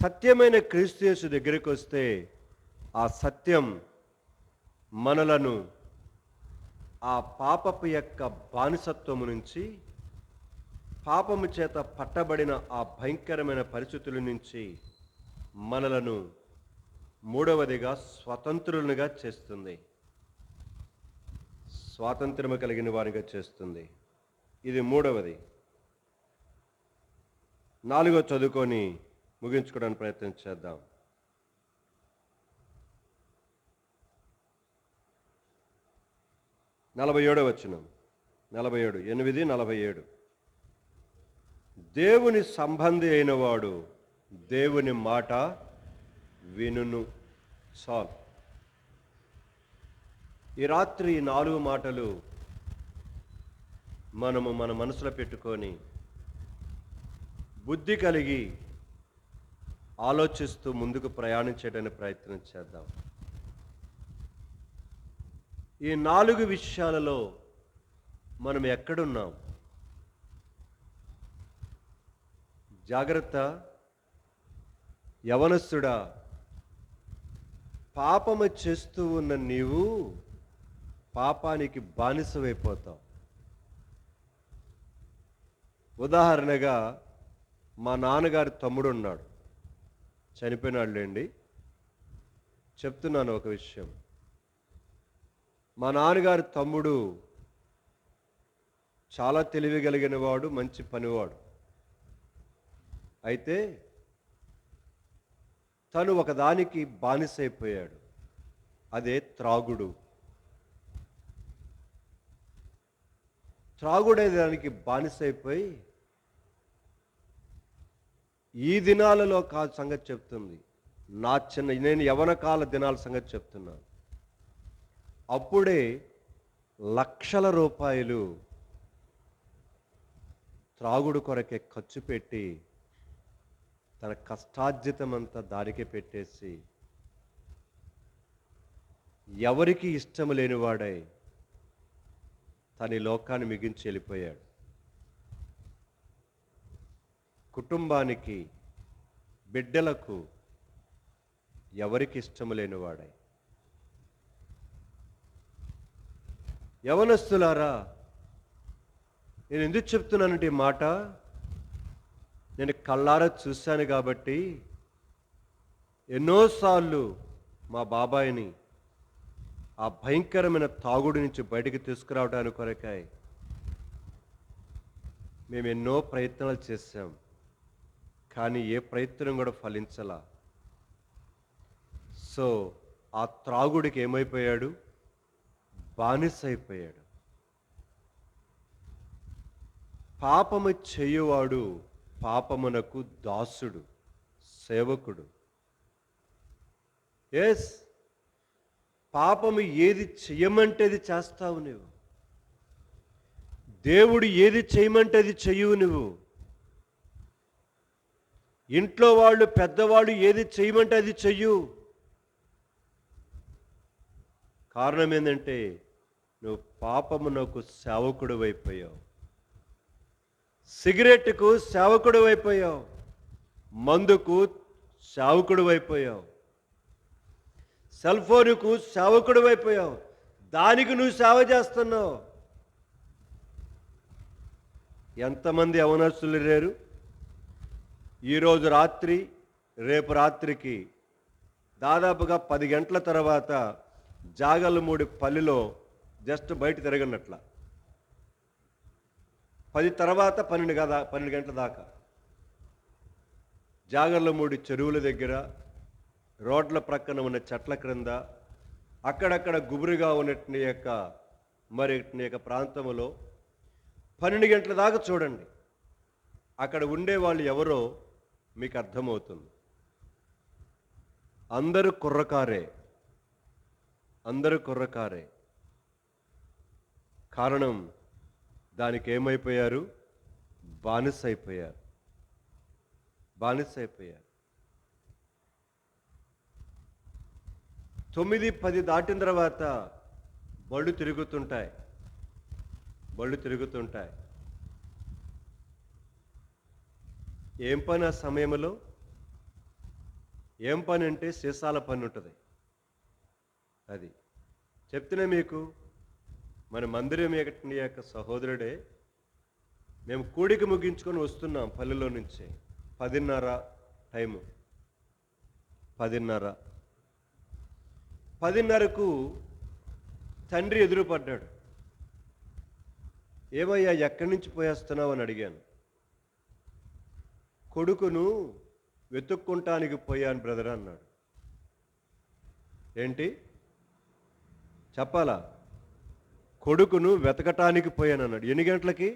సత్యమైన క్రీస్తు యేసు దగ్గరికి వస్తే ఆ సత్యం మనలను ఆ పాపపు యొక్క బానిసత్వము నుంచి, పాపము చేత పట్టబడిన ఆ భయంకరమైన పరిస్థితుల నుంచి మనలను మూడవదిగా స్వతంత్రులుగా చేస్తుంది, స్వాతంత్రము కలిగిన వారిగా చేస్తుంది. ఇది మూడవది. 4వ చదువుకొని ముగించుకోవడానికి ప్రయత్నం చేద్దాం. 47వ వచనం. 8:47. దేవుని సంబంధి అయిన వాడు దేవుని మాట వినును. చాలు. ఈ రాత్రి 4 మాటలు మనము మన మనసులో పెట్టుకొని బుద్ధి కలిగి ఆలోచిస్తూ ముందుకు ప్రయాణించడానికి ప్రయత్నం చేద్దాం. ఈ 4 విషయాలలో మనం ఎక్కడున్నాం? జాగ్రత్త యవనస్తుడా, పాపము చేస్తూ ఉన్న నీవు పాపానికి బానిసమైపోతావు. ఉదాహరణగా మా నాన్నగారి తమ్ముడు ఉన్నాడు, చనిపోయినాడులేండి. చెప్తున్నాను ఒక విషయం. మా నాన్నగారి తమ్ముడు చాలా తెలివి కలిగిన వాడు, మంచి పనివాడు. అయితే తను ఒకదానికి బానిసైపోయాడు. అదే త్రాగుడు. త్రాగుడే దానికి బానిసైపోయి ఈ దినాలలో కాదు సంగతి చెప్తుంది, నేను యవన కాల దినాల సంగతి చెప్తున్నాను. అప్పుడే లక్షల రూపాయలు త్రాగుడు కొరకే ఖర్చు పెట్టి తన కష్టార్జితమంతా దారికి పెట్టేసి ఎవరికి ఇష్టం లేనివాడై తన లోకాన్ని మిగించి వెళ్ళిపోయాడు. కుటుంబానికి, బిడ్డలకు ఎవరికి ఇష్టం లేనివాడై. యవనస్తులారా, నేను ఎందుకు చెప్తున్నానంటే ఈ మాట, నేను కళ్ళారా చూశాను కాబట్టి. ఎన్నోసార్లు మా బాబాయిని ఆ భయంకరమైన తాగుడు నుంచి బయటికి తీసుకురావడానికి కొరకాయ మేము ఎన్నో ప్రయత్నాలు చేశాం, కానీ ఏ ప్రయత్నం కూడా ఫలించలా. సో ఆ త్రాగుడికి ఏమైపోయాడు? బానిసైపోయాడు. పాపము చేయువాడు పాపమునకు దాసుడు, సేవకుడు. ఎస్, పాపము ఏది చెయ్యమంటే అది చేస్తావు నువ్వు. దేవుడు ఏది చేయమంటే అది చెయ్యవు నువ్వు. ఇంట్లో వాళ్ళు, పెద్దవాళ్ళు ఏది చేయమంటే అది చెయ్యు. కారణం ఏంటంటే నువ్వు పాపమునకు సేవకుడు అయిపోయావు, సిగరెట్కు సేవకుడు అయిపోయావు, మందుకు సేవకుడు అయిపోయావు, సెల్ ఫోన్కు సేవకుడు అయిపోయావు. దానికి నువ్వు సేవ చేస్తున్నావు. ఎంతమంది యవనస్తులు లేరు ఈరోజు రాత్రి, రేపు రాత్రికి దాదాపుగా 10 గంటల తర్వాత జాగలమూడి పల్లిలో జస్ట్ బయట తిరగనట్ల 10 తర్వాత 12 గంటల దాకా జాగర్లమూడి చెరువుల దగ్గర, రోడ్ల ప్రక్కన ఉన్న చెట్ల క్రింద, అక్కడక్కడ గుబురుగా ఉన్నట్టు యొక్క ప్రాంతంలో 12 గంటల దాకా చూడండి. అక్కడ ఉండేవాళ్ళు ఎవరో మీకు అర్థమవుతుంది. అందరూ కుర్రకారే, అందరూ కుర్రకారే. కారణం దానికి ఏమైపోయారు? బానిసైపోయారు. బానిసైపోయారు. 9-10 దాటిన తర్వాత బళ్ళు తిరుగుతుంటాయి. ఏం పని ఆ సమయంలో? ఏం పని అంటే సీసాల పని ఉంటుంది. అది చెప్తేనే మీకు, మన మందిరం యొక్క సహోదరుడే, మేము కూడిక ముగించుకొని వస్తున్నాం పల్లెలో నుంచి. 10:30 టైము. 10:30కు తండ్రి ఎదురుపడ్డాడు. ఏమయ్యా, ఎక్కడి నుంచి పోయేస్తున్నావు అని అడిగాను. కొడుకును వెతుక్కుంటానికి పోయాను బ్రదర్ అన్నాడు. ఏంటి చెప్పాలా? కొడుకును వెతకటానికి పోయాను అన్నాడు. ఎన్ని గంటలకి?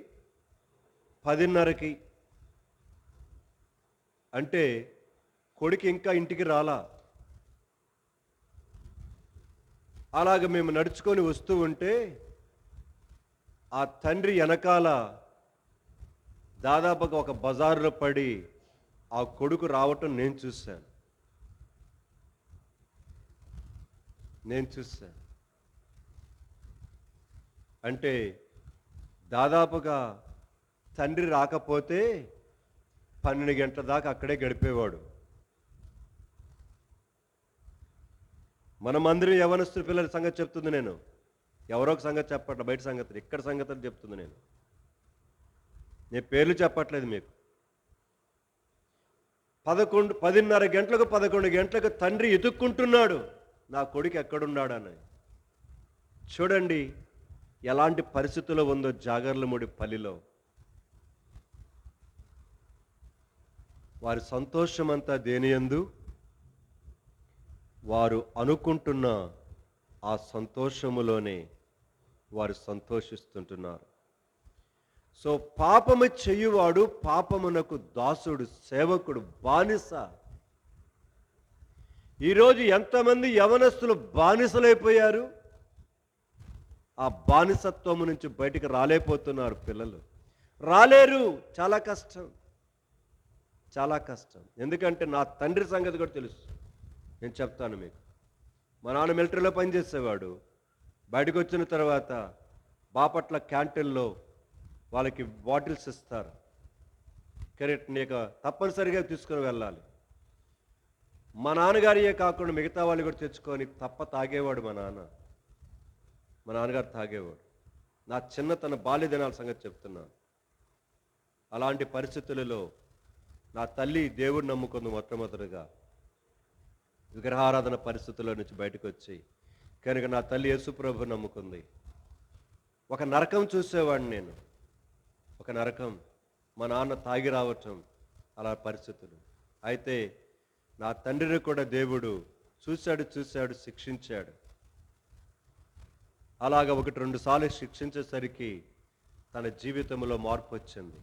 10:30కి. అంటే కొడుకు ఇంకా ఇంటికి రాలా. అలాగ మేము నడుచుకొని వస్తూ ఉంటే ఆ తండ్రి వెనకాల దాదాపుగా ఒక బజారులో పడి ఆ కొడుకు రావటం నేను చూశాను. అంటే దాదాపుగా తండ్రి రాకపోతే 12 గంటల దాకా అక్కడే గడిపేవాడు. మన మందిరం యవనస్తుల పిల్లల సంగతి చెప్తుంది నేను. ఎవరో ఒక సంగతి చెప్పట్లే, బయట సంగతులు, ఇక్కడ సంగతులు చెప్తుంది నేను పేర్లు చెప్పట్లేదు మీకు. 10:30 గంటలకు 11 గంటలకు తండ్రి ఎదుక్కుంటున్నాడు, నా కొడుకు ఎక్కడున్నాడని. చూడండి ఎలాంటి పరిస్థితుల్లో ఉందో జాగర్లమూడి పల్లిలో. వారి సంతోషమంతా దేనియందు? వారు అనుకుంటున్న ఆ సంతోషములోనే వారు సంతోషిస్తుంటున్నారు. సో పాపము చెయ్యువాడు పాపమునకు దాసుడు, సేవకుడు, బానిస. ఈరోజు ఎంతమంది యవనస్తులు బానిసలైపోయారు. ఆ బానిసత్వము నుంచి బయటికి రాలేకపోతున్నారు పిల్లలు. రాలేరు. చాలా కష్టం. ఎందుకంటే నా తండ్రి సంగతి కూడా తెలుసు. నేను చెప్తాను మీకు. మా నాన్న మిలిటరీలో పనిచేసేవాడు. బయటకు వచ్చిన తర్వాత బాపట్ల క్యాంటీన్లో వాళ్ళకి బాటిల్స్ ఇస్తారు. కరెక్ట్, నీకు తప్పనిసరిగా తీసుకుని వెళ్ళాలి. మా నాన్నగారియే కాకుండా మిగతా వాళ్ళు కూడా తెచ్చుకొని తాగేవాడు మా నాన్నగారు తాగేవాడు. నా చిన్నతన బాల్య దినాల సంగతి చెప్తున్నాను. అలాంటి పరిస్థితులలో నా తల్లి దేవుడిని నమ్ముకుంది. మొట్టమొదటిగా విగ్రహారాధన పరిస్థితుల్లో నుంచి బయటకు వచ్చి, కనుక నా తల్లి యేసుప్రభు నమ్ముకుంది. ఒక నరకం చూసేవాడిని నేను. ఒక నరకం, మా నాన్న తాగి రావటం, అలా పరిస్థితులు. అయితే నా తండ్రిని కూడా దేవుడు చూశాడు, శిక్షించాడు. అలాగ 1-2 సార్లు శిక్షించేసరికి తన జీవితంలో మార్పు వచ్చింది.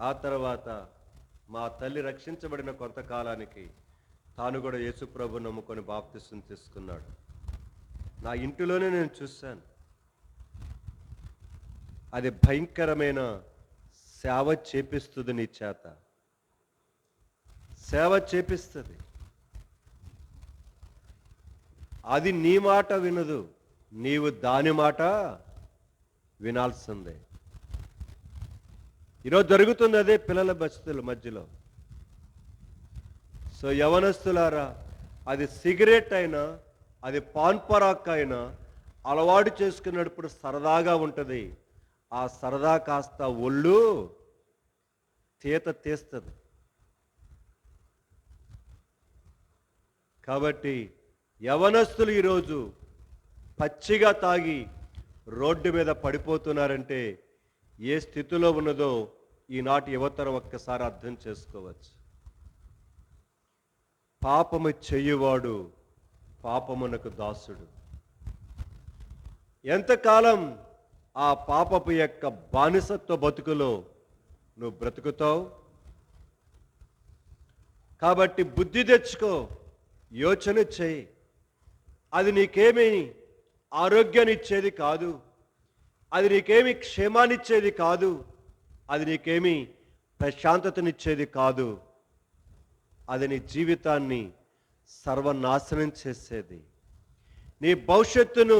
ఆ తర్వాత మా తల్లి రక్షించబడిన కొంతకాలానికి తాను కూడా యేసుప్రభు నమ్ముకొని బాప్తిసం తీసుకున్నాడు. నా ఇంటిలోనే నేను చూశాను. అది భయంకరమైన సేవ చేపిస్తుంది. నీ చేత సేవ చేపిస్తుంది. అది నీ మాట వినదు, నీవు దాని మాట వినాల్సిందే. ఈరోజు జరుగుతుంది అదే పిల్లల బస్తుల మధ్యలో. సో యవనస్తులారా, అది సిగరెట్ అయినా, అది పాన్ పరాక్ అయినా అలవాటు చేసుకున్నప్పుడు సరదాగా ఉంటుంది. ఆ సరదా కాస్త ఒళ్ళు తీస్తుంది. కాబట్టి యవనస్తులు ఈరోజు పచ్చిగా తాగి రోడ్డు మీద పడిపోతున్నారంటే ఏ స్థితిలో ఉన్నదో ఈనాటి యువతరం ఒక్కసారి అర్థం చేసుకోవచ్చు. పాపము చెయ్యువాడు పాపమునకు దాసుడు. ఎంతకాలం ఆ పాపపు యొక్క బానిసత్వ బతుకులో నువ్వు బ్రతుకుతావు? కాబట్టి బుద్ధి తెచ్చుకో, యోచన చేయి. అది నీకేమీ ఆరోగ్యాన్ని ఇచ్చేది కాదు, అది నీకేమి క్షేమాన్నిచ్చేది కాదు, అది నీకేమి ప్రశాంతతనిచ్చేది కాదు. అది నీ జీవితాన్ని సర్వనాశనం చేసేది, నీ భవిష్యత్తును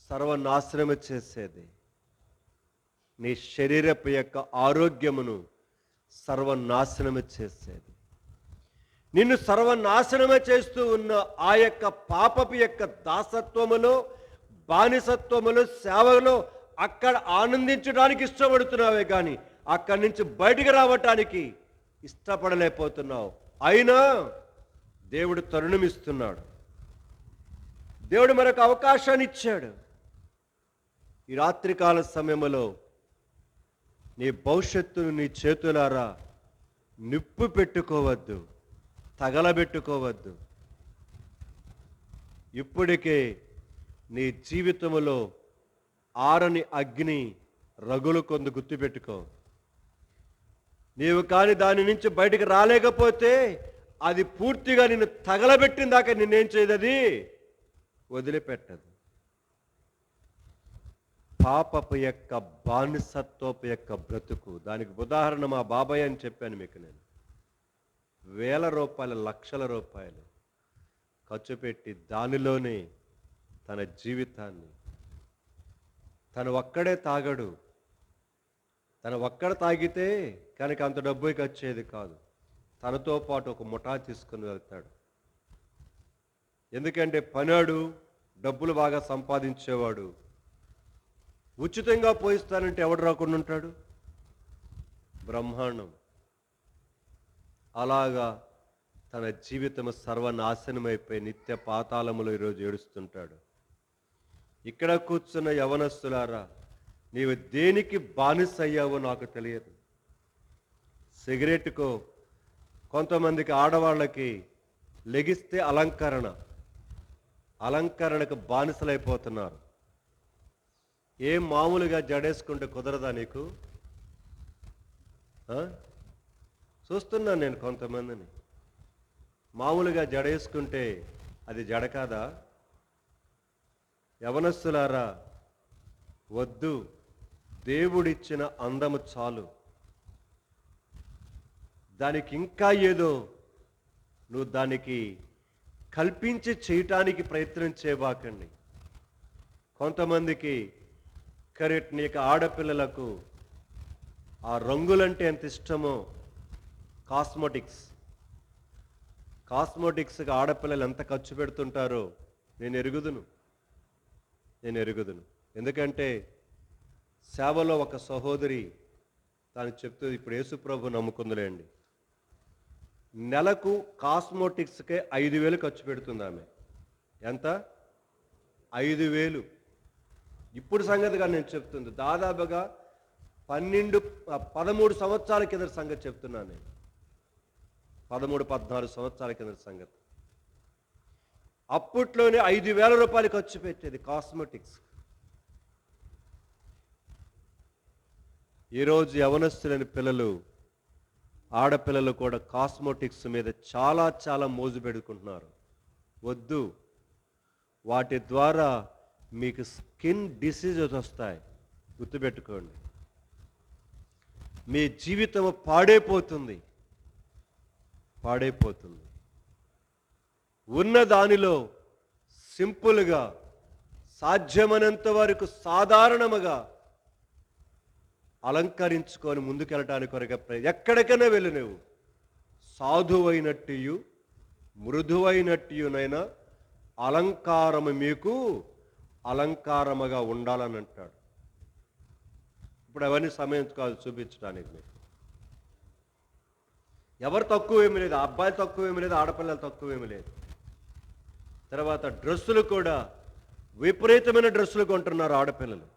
సర్వనాశనం చేసేది, నీ శరీరపు యొక్క ఆరోగ్యమును సర్వనాశనము చేసేది. నిన్ను సర్వనాశనమే చేస్తూ ఉన్న ఆ యొక్క పాపపు యొక్క దాసత్వములో, బానిసత్వములో, సేవలో అక్కడ ఆనందించడానికి ఇష్టపడుతున్నావే కానీ అక్కడి నుంచి బయటికి రావటానికి ఇష్టపడలేకపోతున్నావు. అయినా దేవుడు తరుణం ఇస్తున్నాడు. దేవుడు మరొక అవకాశాన్ని ఇచ్చాడు. ఈ రాత్రికాల సమయంలో నీ భవిష్యత్తును నీ చేతులారా నిప్పు పెట్టుకోవద్దు, తగలబెట్టుకోవద్దు. ఇప్పటికే నీ జీవితంలో ఆరని అగ్ని రగులు కొందు గుర్తుపెట్టుకో. నీవు కానీ దాని నుంచి బయటికి రాలేకపోతే అది పూర్తిగా నిన్ను తగలబెట్టిన దాకా నిన్నేం చేయదు, అది వదిలిపెట్టదు. పాపపు యొక్క బానిసత్వపు యొక్క బ్రతుకు, దానికి ఉదాహరణ మా బాబాయ్ అని చెప్పాను మీకు. నేను వేల రూపాయలు, లక్షల రూపాయలు ఖర్చు పెట్టి దానిలోనే తన జీవితాన్ని, తను ఒక్కడే తాగడు, తను ఒక్కడ తాగితే కనుక అంత డబ్బు వచ్చేది కాదు, తనతో పాటు ఒక ముఠా తీసుకుని వెళ్తాడు. ఎందుకంటే పనాడు, డబ్బులు బాగా సంపాదించేవాడు ఉచితంగా పోయిస్తానంటే ఎవడు రాకుండా ఉంటాడు? బ్రహ్మాండం. అలాగా తన జీవితం సర్వనాశనమైపోయి నిత్య పాతాళములో ఈరోజు ఏడుస్తుంటాడు. ఇక్కడ కూర్చున్న యవనస్తులారా, నీవు దేనికి బానిస అయ్యావో నాకు తెలియదు. సిగరెట్కో, కొంతమందికి ఆడవాళ్ళకి లెగిస్తే అలంకరణకు బానిసలైపోతున్నారు. ఏం మామూలుగా జడేసుకుంటే కుదరదా నీకు? చూస్తున్నాను నేను కొంతమందిని, మామూలుగా జడేసుకుంటే అది జడ కాదా? యవనస్తులారా, వద్దు. దేవుడిచ్చిన అందము చాలు. దానికి ఇంకా ఏదో నువ్వు దానికి కల్పించి చేయటానికి ప్రయత్నం చేయబాకండి. కొంతమందికి కరెక్ట్, నీకు ఆడపిల్లలకు ఆ రంగులంటే ఎంత ఇష్టమో, కాస్మోటిక్స్కి ఆడపిల్లలు ఎంత ఖర్చు పెడుతుంటారో నేను ఎరుగుదును. ఎందుకంటే సేవలో ఒక సహోదరి తాను చెప్తూ, ఇప్పుడు యేసుప్రభు నమ్ముకుందులేండి, నెలకు కాస్మోటిక్స్కే 5,000 ఖర్చు పెడుతుంది ఆమె. ఎంత? 5,000. ఇప్పుడు సంగతిగా నేను చెప్తుంది, దాదాపుగా 13 సంవత్సరాల కింద సంగతి చెప్తున్నాను నేను. 13-14 సంవత్సరాల కింద సంగతి. అప్పట్లోనే 5,000 రూపాయలు ఖర్చు పెట్టేది కాస్మెటిక్స్. ఈరోజు యవనస్తులైన పిల్లలు, ఆడపిల్లలు కూడా కాస్మెటిక్స్ మీద చాలా చాలా మోజు పెడుకుంటున్నారు. వద్దు. వాటి ద్వారా మీకు స్కిన్ డిసీజెస్ వస్తాయి, గుర్తుపెట్టుకోండి. మీ జీవితం పాడైపోతుంది. ఉన్న దానిలో సింపుల్గా, సాధ్యమైనంత వరకు సాధారణముగా అలంకరించుకొని ముందుకెళ్ళటానికి కొరగా ఎక్కడికైనా వెళ్ళి నువ్వు సాధువైనట్టు మృదువైనట్టునైనా అలంకారము మీకు అలంకారముగా ఉండాలని అంటాడు. ఇప్పుడు అవన్నీ సమయం కాదు చూపించడానికి. మీకు ఎవరు తక్కువ ఏమి లేదు, అబ్బాయిలు తక్కువ ఏమి లేదు, ఆడపిల్లలు తక్కువ ఏమి లేదు. తర్వాత డ్రెస్సులు కూడా విపరీతమైన డ్రెస్సులు కొంటున్నారు ఆడపిల్లలు.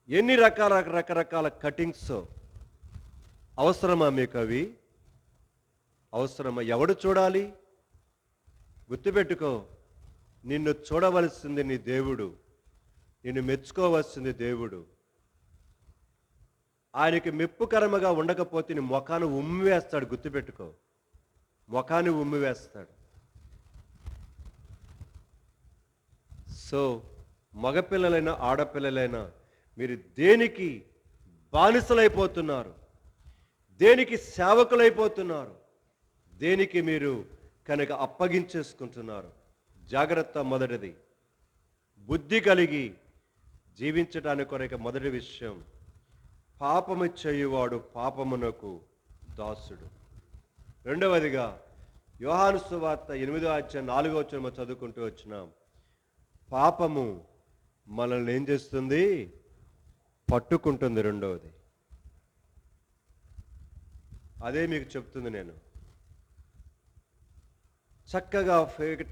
ఎన్ని రకరకాల కటింగ్స్ అవసరమా మీకు? అవి అవసరమా? ఎవడు చూడాలి? గుర్తుపెట్టుకో, నిన్ను చూడవలసింది నీ దేవుడు, నిన్ను మెచ్చుకోవలసింది దేవుడు. ఆయనకి మెప్పుకరముగా ఉండకపోతే నీ ముఖాన్ని ఉమ్మివేస్తాడు. గుర్తుపెట్టుకో, ముఖాన్ని ఉమ్మివేస్తాడు. సో మగపిల్లలైనా ఆడపిల్లలైనా మీరు దేనికి బానిసలైపోతున్నారు? దేనికి సేవకులైపోతున్నారు? దేనికి మీరు కనుక అప్పగించేసుకుంటున్నారు? జాగ్రత్త. మొదటిది, బుద్ధి కలిగి జీవించడానికి కొరకు మొదటి విషయం, పాపము చేయువాడు పాపమునకు దాసుడు. రెండవదిగా, యోహాను సువార్త 8:4 చదువుకుంటూ వచ్చినాం. పాపము మనల్ని ఏం చేస్తుంది? పట్టుకుంటుంది. రెండవది అదే మీకు చెప్తుంది. నేను చక్కగా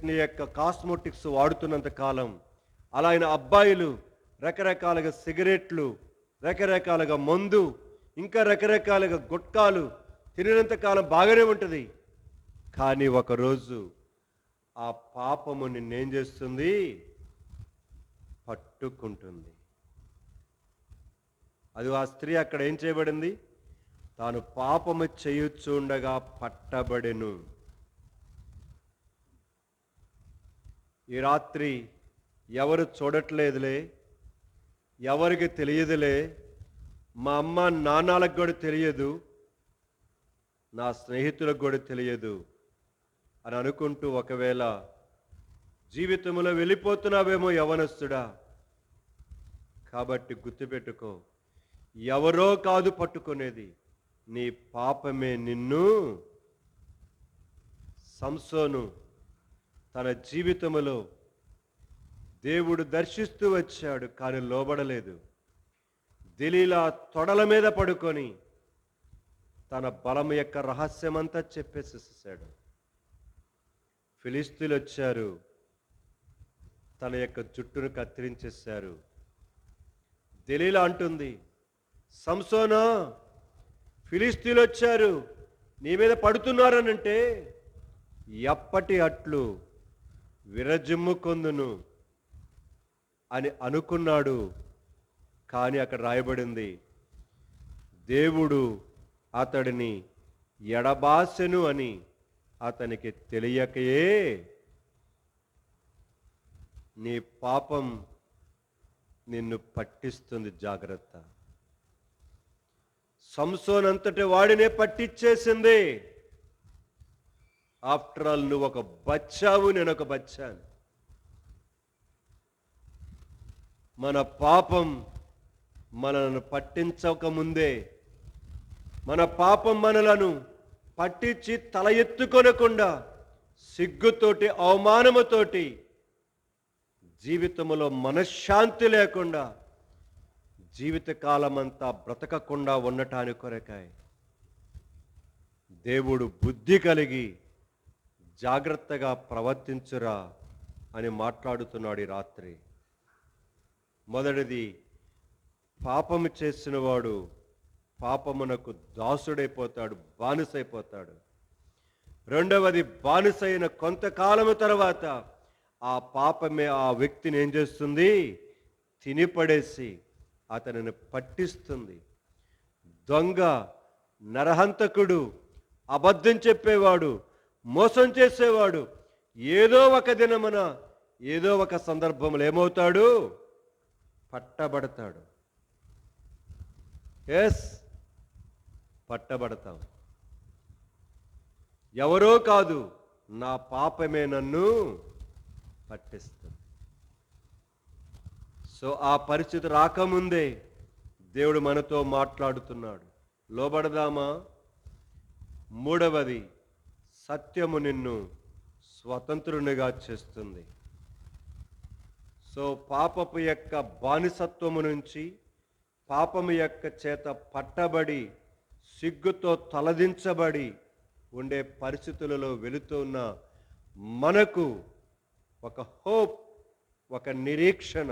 నీ యొక్క కాస్మోటిక్స్ వాడుతున్నంత కాలం, అలా అయిన అబ్బాయిలు రకరకాలుగా సిగరెట్లు, రకరకాలుగా మందు, ఇంకా రకరకాలుగా గుట్కాలు తిరిగినంత కాలం బాగానే ఉంటుంది. కానీ ఒకరోజు ఆ పాపము నిన్నేం చేస్తుంది? పట్టుకుంటుంది. అది ఆ స్త్రీ అక్కడ ఏం చేయబడింది? తాను పాపము చేయుచుండగా పట్టబడెను. ఈ రాత్రి ఎవరు చూడట్లేదులే, ఎవరికి తెలియదులే, మా అమ్మ నాన్నలకు కూడా తెలియదు, నా స్నేహితులకు కూడా తెలియదు అని అనుకుంటూ ఒకవేళ జీవితంలో వెళ్ళిపోతున్నావేమో యవనస్తుడా. కాబట్టి గుర్తుపెట్టుకో, ఎవరో కాదు పట్టుకునేది, నీ పాపమే నిన్ను. సంసోను తన జీవితంలో దేవుడు దర్శిస్తూ వచ్చాడు, కానీ లోబడలేదు. దెలీలా తొడల మీద పడుకొని తన బలం యొక్క రహస్యమంతా చెప్పేసేసాడు. ఫిలిస్తీన్లు వచ్చారు, తన యొక్క జుట్టును కత్తిరించేశారు. దెలీలా అంటుంది, సంసోనా, ఫిలిస్తీన్లు వచ్చారు, నీ మీద పడుతున్నారనంటే ఎప్పటి అట్లు విరజిమ్ముకొందును అని అనుకున్నాడు. కానీ అక్కడ రాయబడింది, దేవుడు అతడిని ఎడబాసెను అని అతనికి తెలియకయే నీ పాపం నిన్ను పట్టిస్తుంది. జాగ్రత్త. సంసోన్ అంతటి వాడినే పట్టించేసింది. ఆఫ్టర్ ఆల్ నువ్వు ఒక బచ్చావు, నేను ఒక బచ్చాను. మన పాపం మనలను పట్టించకముందే, మన పాపం మనలను పట్టించి తల ఎత్తుకొనకుండా సిగ్గుతోటి అవమానముతోటి జీవితంలో మనశ్శాంతి లేకుండా జీవితకాలమంతా బ్రతకకుండా ఉండటానికి కొరకాయ దేవుడు బుద్ధి కలిగి జాగ్రత్తగా ప్రవర్తించురా అని మాట్లాడుతున్నాడు ఈ రాత్రి. మొదటిది, పాపము చేసిన వాడు పాపమునకు దాసుడైపోతాడు, బానిసైపోతాడు. రెండవది, బానిసైన కొంతకాలము తర్వాత ఆ పాపమే ఆ వ్యక్తిని ఏం చేస్తుంది? తినిపడేసి అతనిని పట్టిస్తుంది. దొంగ, నరహంతకుడు, అబద్ధం చెప్పేవాడు, మోసం చేసేవాడు ఏదో ఒక దినమున, ఏదో ఒక సందర్భంలో ఏమవుతాడు? పట్టబడతాడు. ఎస్, పట్టబడతాం. ఎవరో కాదు, నా పాపమే నన్ను పట్టిస్తుంది. సో ఆ పరిస్థితి రాకముందే దేవుడు మనతో మాట్లాడుతున్నాడు. లోబడదామా? మూడవది, సత్యము నిన్ను స్వతంత్రునిగా చేస్తుంది. సో పాపపు యొక్క బానిసత్వము నుంచి, పాపము యొక్క చేత పట్టబడి సిగ్గుతో తలదించబడి ఉండే పరిస్థితులలో వెళుతున్న మనకు ఒక హోప్, ఒక నిరీక్షణ,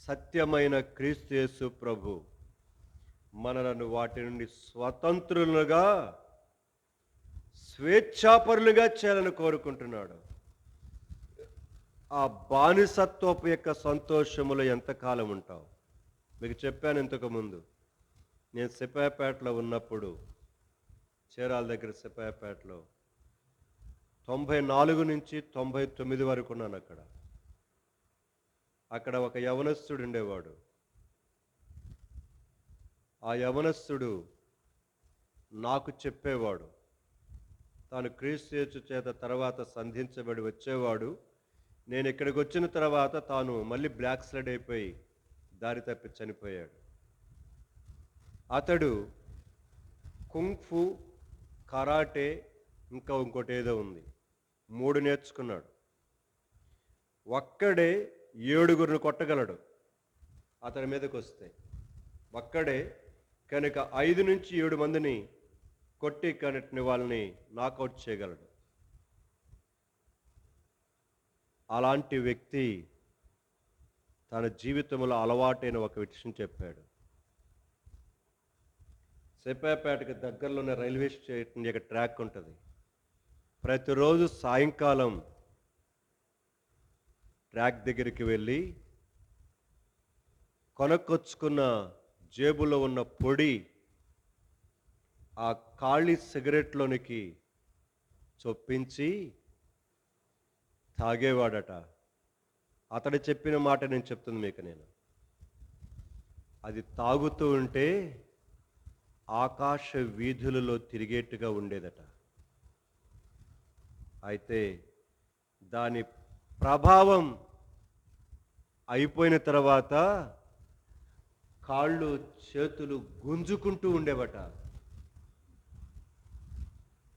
సత్యమైన క్రీస్తు యేసు ప్రభు మనలను వాటి నుండి స్వతంత్రులుగా స్వేచ్ఛాపరులుగా చేయాలని కోరుకుంటున్నాడు. ఆ బానిసత్వపు యొక్క సంతోషములో ఎంతకాలం ఉంటావు? మీకు చెప్పాను ఇంతకుముందు, నేను సిపాయిపేటలో ఉన్నప్పుడు, చీరాల దగ్గర సిపాయిపేటలో 94 నుంచి 99 వరకు ఉన్నాను అక్కడ. అక్కడ ఒక యవనస్తుడు ఉండేవాడు. ఆ యవనస్తుడు నాకు చెప్పేవాడు, తాను క్రీస్తు యేసు చేత తర్వాత సంధించబడి వచ్చేవాడు. నేను ఇక్కడికి వచ్చిన తర్వాత తాను మళ్ళీ బ్లాక్ స్లైడ్ అయిపోయి దారి తప్పి చనిపోయాడు. అతడు కుంగ్ఫు, కరాటే, ఇంకా ఇంకోటి ఏదో ఉంది, 3 నేర్చుకున్నాడు. ఒక్కడే 7గురిని కొట్టగలడు అతని మీదకి వస్తే. ఒక్కడే కనుక 5 నుంచి 7 మందిని కొట్టి కనెక్ట్ని వాళ్ళని నాకౌట్ చేయగలడు. అలాంటి వ్యక్తి తన జీవితంలో అలవాటైన ఒక విషయం చెప్పాడు. సిపాయిపేటకి దగ్గరలోనే రైల్వే స్టేషన్ యొక్క ట్రాక్ ఉంటుంది. ప్రతిరోజు సాయంకాలం ట్రాక్ దగ్గరికి వెళ్ళి కొనుక్కొచ్చుకున్న జేబులో ఉన్న పొడి ఆ ఖాళీ సిగరెట్లోనికి చొప్పించి తాగేవాడట. అతడు చెప్పిన మాట నేను చెప్తుంది మీకు. అది తాగుతూ ఉంటే ఆకాశ వీధులలో తిరిగేట్టుగా ఉండేదట. అయితే దాని ప్రభావం అయిపోయిన తర్వాత కాళ్ళు చేతులు గుంజుకుంటూ ఉండేవట.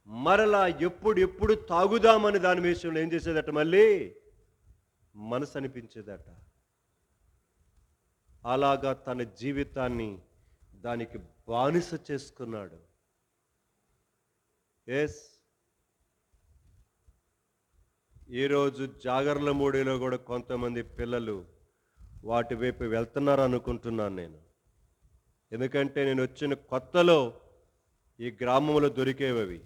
మరలా ఎప్పుడు తాగుదామని దాని విషయంలో ఏం చేసేదట, మళ్ళీ మనసు అనిపించేదట. అలాగా తన జీవితాన్ని దానికి బానిస చేసుకున్నాడు. ఎస్, ఈరోజు జాగర్ల మూడిలో కూడా కొంతమంది పిల్లలు వాటి వైపు వెళ్తున్నారు అనుకుంటున్నాను నేను. ఎందుకంటే నేను వచ్చిన కొత్తలో ఈ గ్రామంలో దొరికేవి,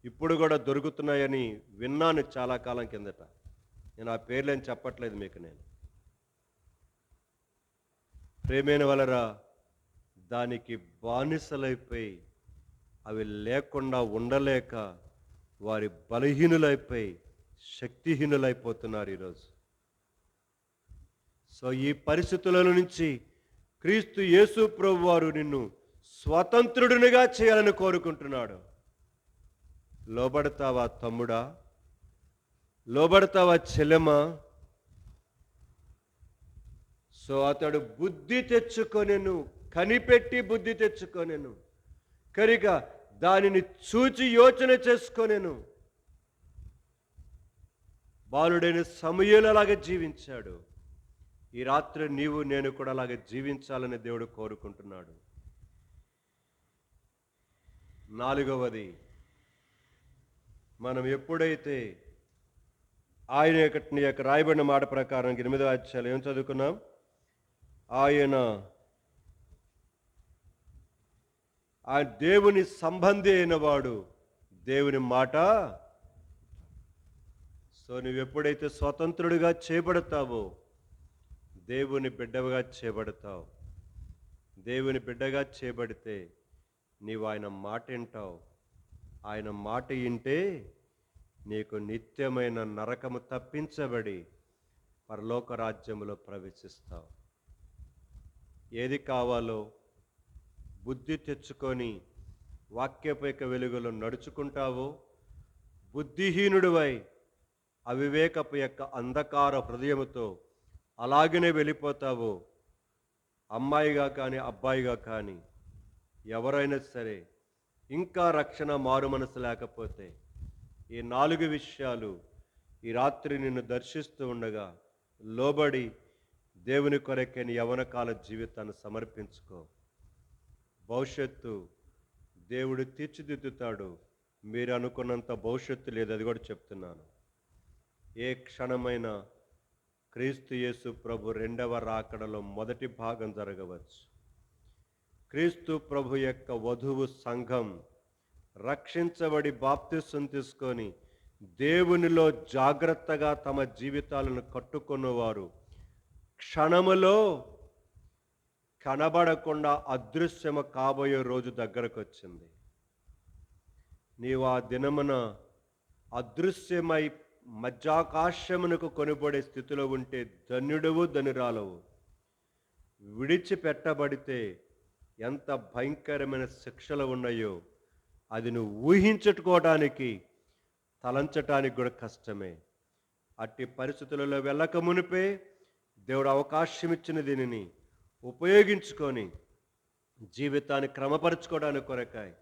ఇప్పుడు కూడా దొరుకుతున్నాయని విన్నాను చాలా కాలం కిందట. నేను ఆ పేర్లేని చెప్పట్లేదు మీకు. నేను ప్రేమైన వలరా దానికి బానిసలైపోయి అవి లేకుండా ఉండలేక వారి బలహీనులైపోయి శక్తిహీనులైపోతున్నారు ఈరోజు. సో ఈ పరిస్థితుల నుంచి క్రీస్తు యేసు ప్రభు వారు నిన్ను స్వతంత్రుడినిగా చేయాలని కోరుకుంటున్నాడు. లోబడతావా తమ్ముడా? లోబడతావా చెల్లెమా? సో అతడు బుద్ధి తెచ్చుకొనెను, కనిపెట్టి బుద్ధి తెచ్చుకొనెను, కనుక దానిని చూచి యోచన చేసుకొనెను. బాలుడైన సమూయేలు అలాగే జీవించాడు. ఈ రాత్రి నీవు నేను కూడా అలాగే జీవించాలని దేవుడు కోరుకుంటున్నాడు. 4వది, మనం ఎప్పుడైతే ఆయన యొక్క రాయబడిన మాట ప్రకారం 8వ అధ్యాయం ఏం చదువుకున్నాం? ఆయన దేవుని సంబంధి అయిన వాడు దేవుని మాట. సో నువ్వు ఎప్పుడైతే స్వతంత్రుడిగా చేయబడతావో దేవుని బిడ్డగా చేయబడతావు. దేవుని బిడ్డగా చేయబడితే నీవు ఆయన మాట వింటావు. ఆయన మాట వింటే నీకు నిత్యమైన నరకము తప్పించబడి పరలోక రాజ్యములో ప్రవేశిస్తావు. ఏది కావాలో బుద్ధి తెచ్చుకొని వాక్యపైక వెలుగులో నడుచుకుంటావో, బుద్ధిహీనుడివై అవివేకపు యొక్క అంధకార హృదయముతో అలాగనే వెళ్ళిపోతావో, అమ్మాయిగా కానీ అబ్బాయిగా కానీ ఎవరైనా సరే ఇంకా రక్షణ మారు మనసు లేకపోతే ఈ 4 విషయాలు ఈ రాత్రి నిన్ను దర్శిస్తూ ఉండగా లోబడి దేవుని కొరకే నీ యవ్వనకాల జీవితాన్ని సమర్పించుకో. భవిష్యత్తు దేవుడు తీర్చిదిద్దుతాడు. మీరు అనుకున్నంత భవిష్యత్తు లేదు, అది కూడా చెప్తున్నాను. ఏ క్షణమైనా క్రీస్తు యేసు ప్రభు రెండవ రాకడలో మొదటి భాగం జరగవచ్చు. క్రీస్తు ప్రభు యొక్క వధువు సంఘం రక్షించబడి బాప్తిసం తీసుకొని దేవునిలో జాగ్రత్తగా తమ జీవితాలను కట్టుకున్నవారు క్షణములో కనబడకుండా అదృశ్యము కాబోయే రోజు దగ్గరకు వచ్చింది. నీవు ఆ దినమున అదృశ్యమై మధ్యాకాశమునకు కొనిపడే స్థితిలో ఉంటే ధన్యుడవు ధనురాలవు. విడిచిపెట్టబడితే ఎంత భయంకరమైన శిక్షలు ఉన్నాయో అది నువ్వు ఊహించుకోవడానికి తలంచటానికి కూడా కష్టమే. అట్టి పరిస్థితులలో వెళ్ళక మునిపే దేవుడు అవకాశం ఇచ్చిన దీనిని ఉపయోగించుకొని జీవితాన్ని క్రమపరచుకోవడానికి కొరకాయి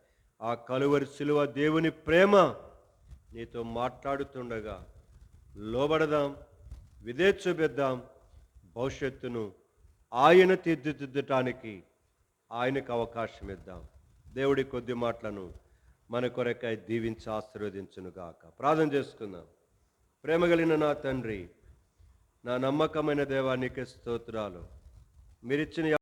ఆ కలువరి శిలువ దేవుని ప్రేమ నీతో మాట్లాడుతుండగా లోబడదాం, విధేయత చూపిద్దాం. భవిష్యత్తును ఆయన తీర్చిదిద్దటానికి ఆయనకు అవకాశం ఇద్దాం. దేవుడి కొద్ది మాటలను మన కొరకై దీవించి ఆశీర్వదించునుగాక. ప్రార్థన చేసుకుందాం. ప్రేమ కలిగిన నా తండ్రి, నా నమ్మకమైన దేవా, నీకే స్తోత్రాలు. మీరిచ్చిన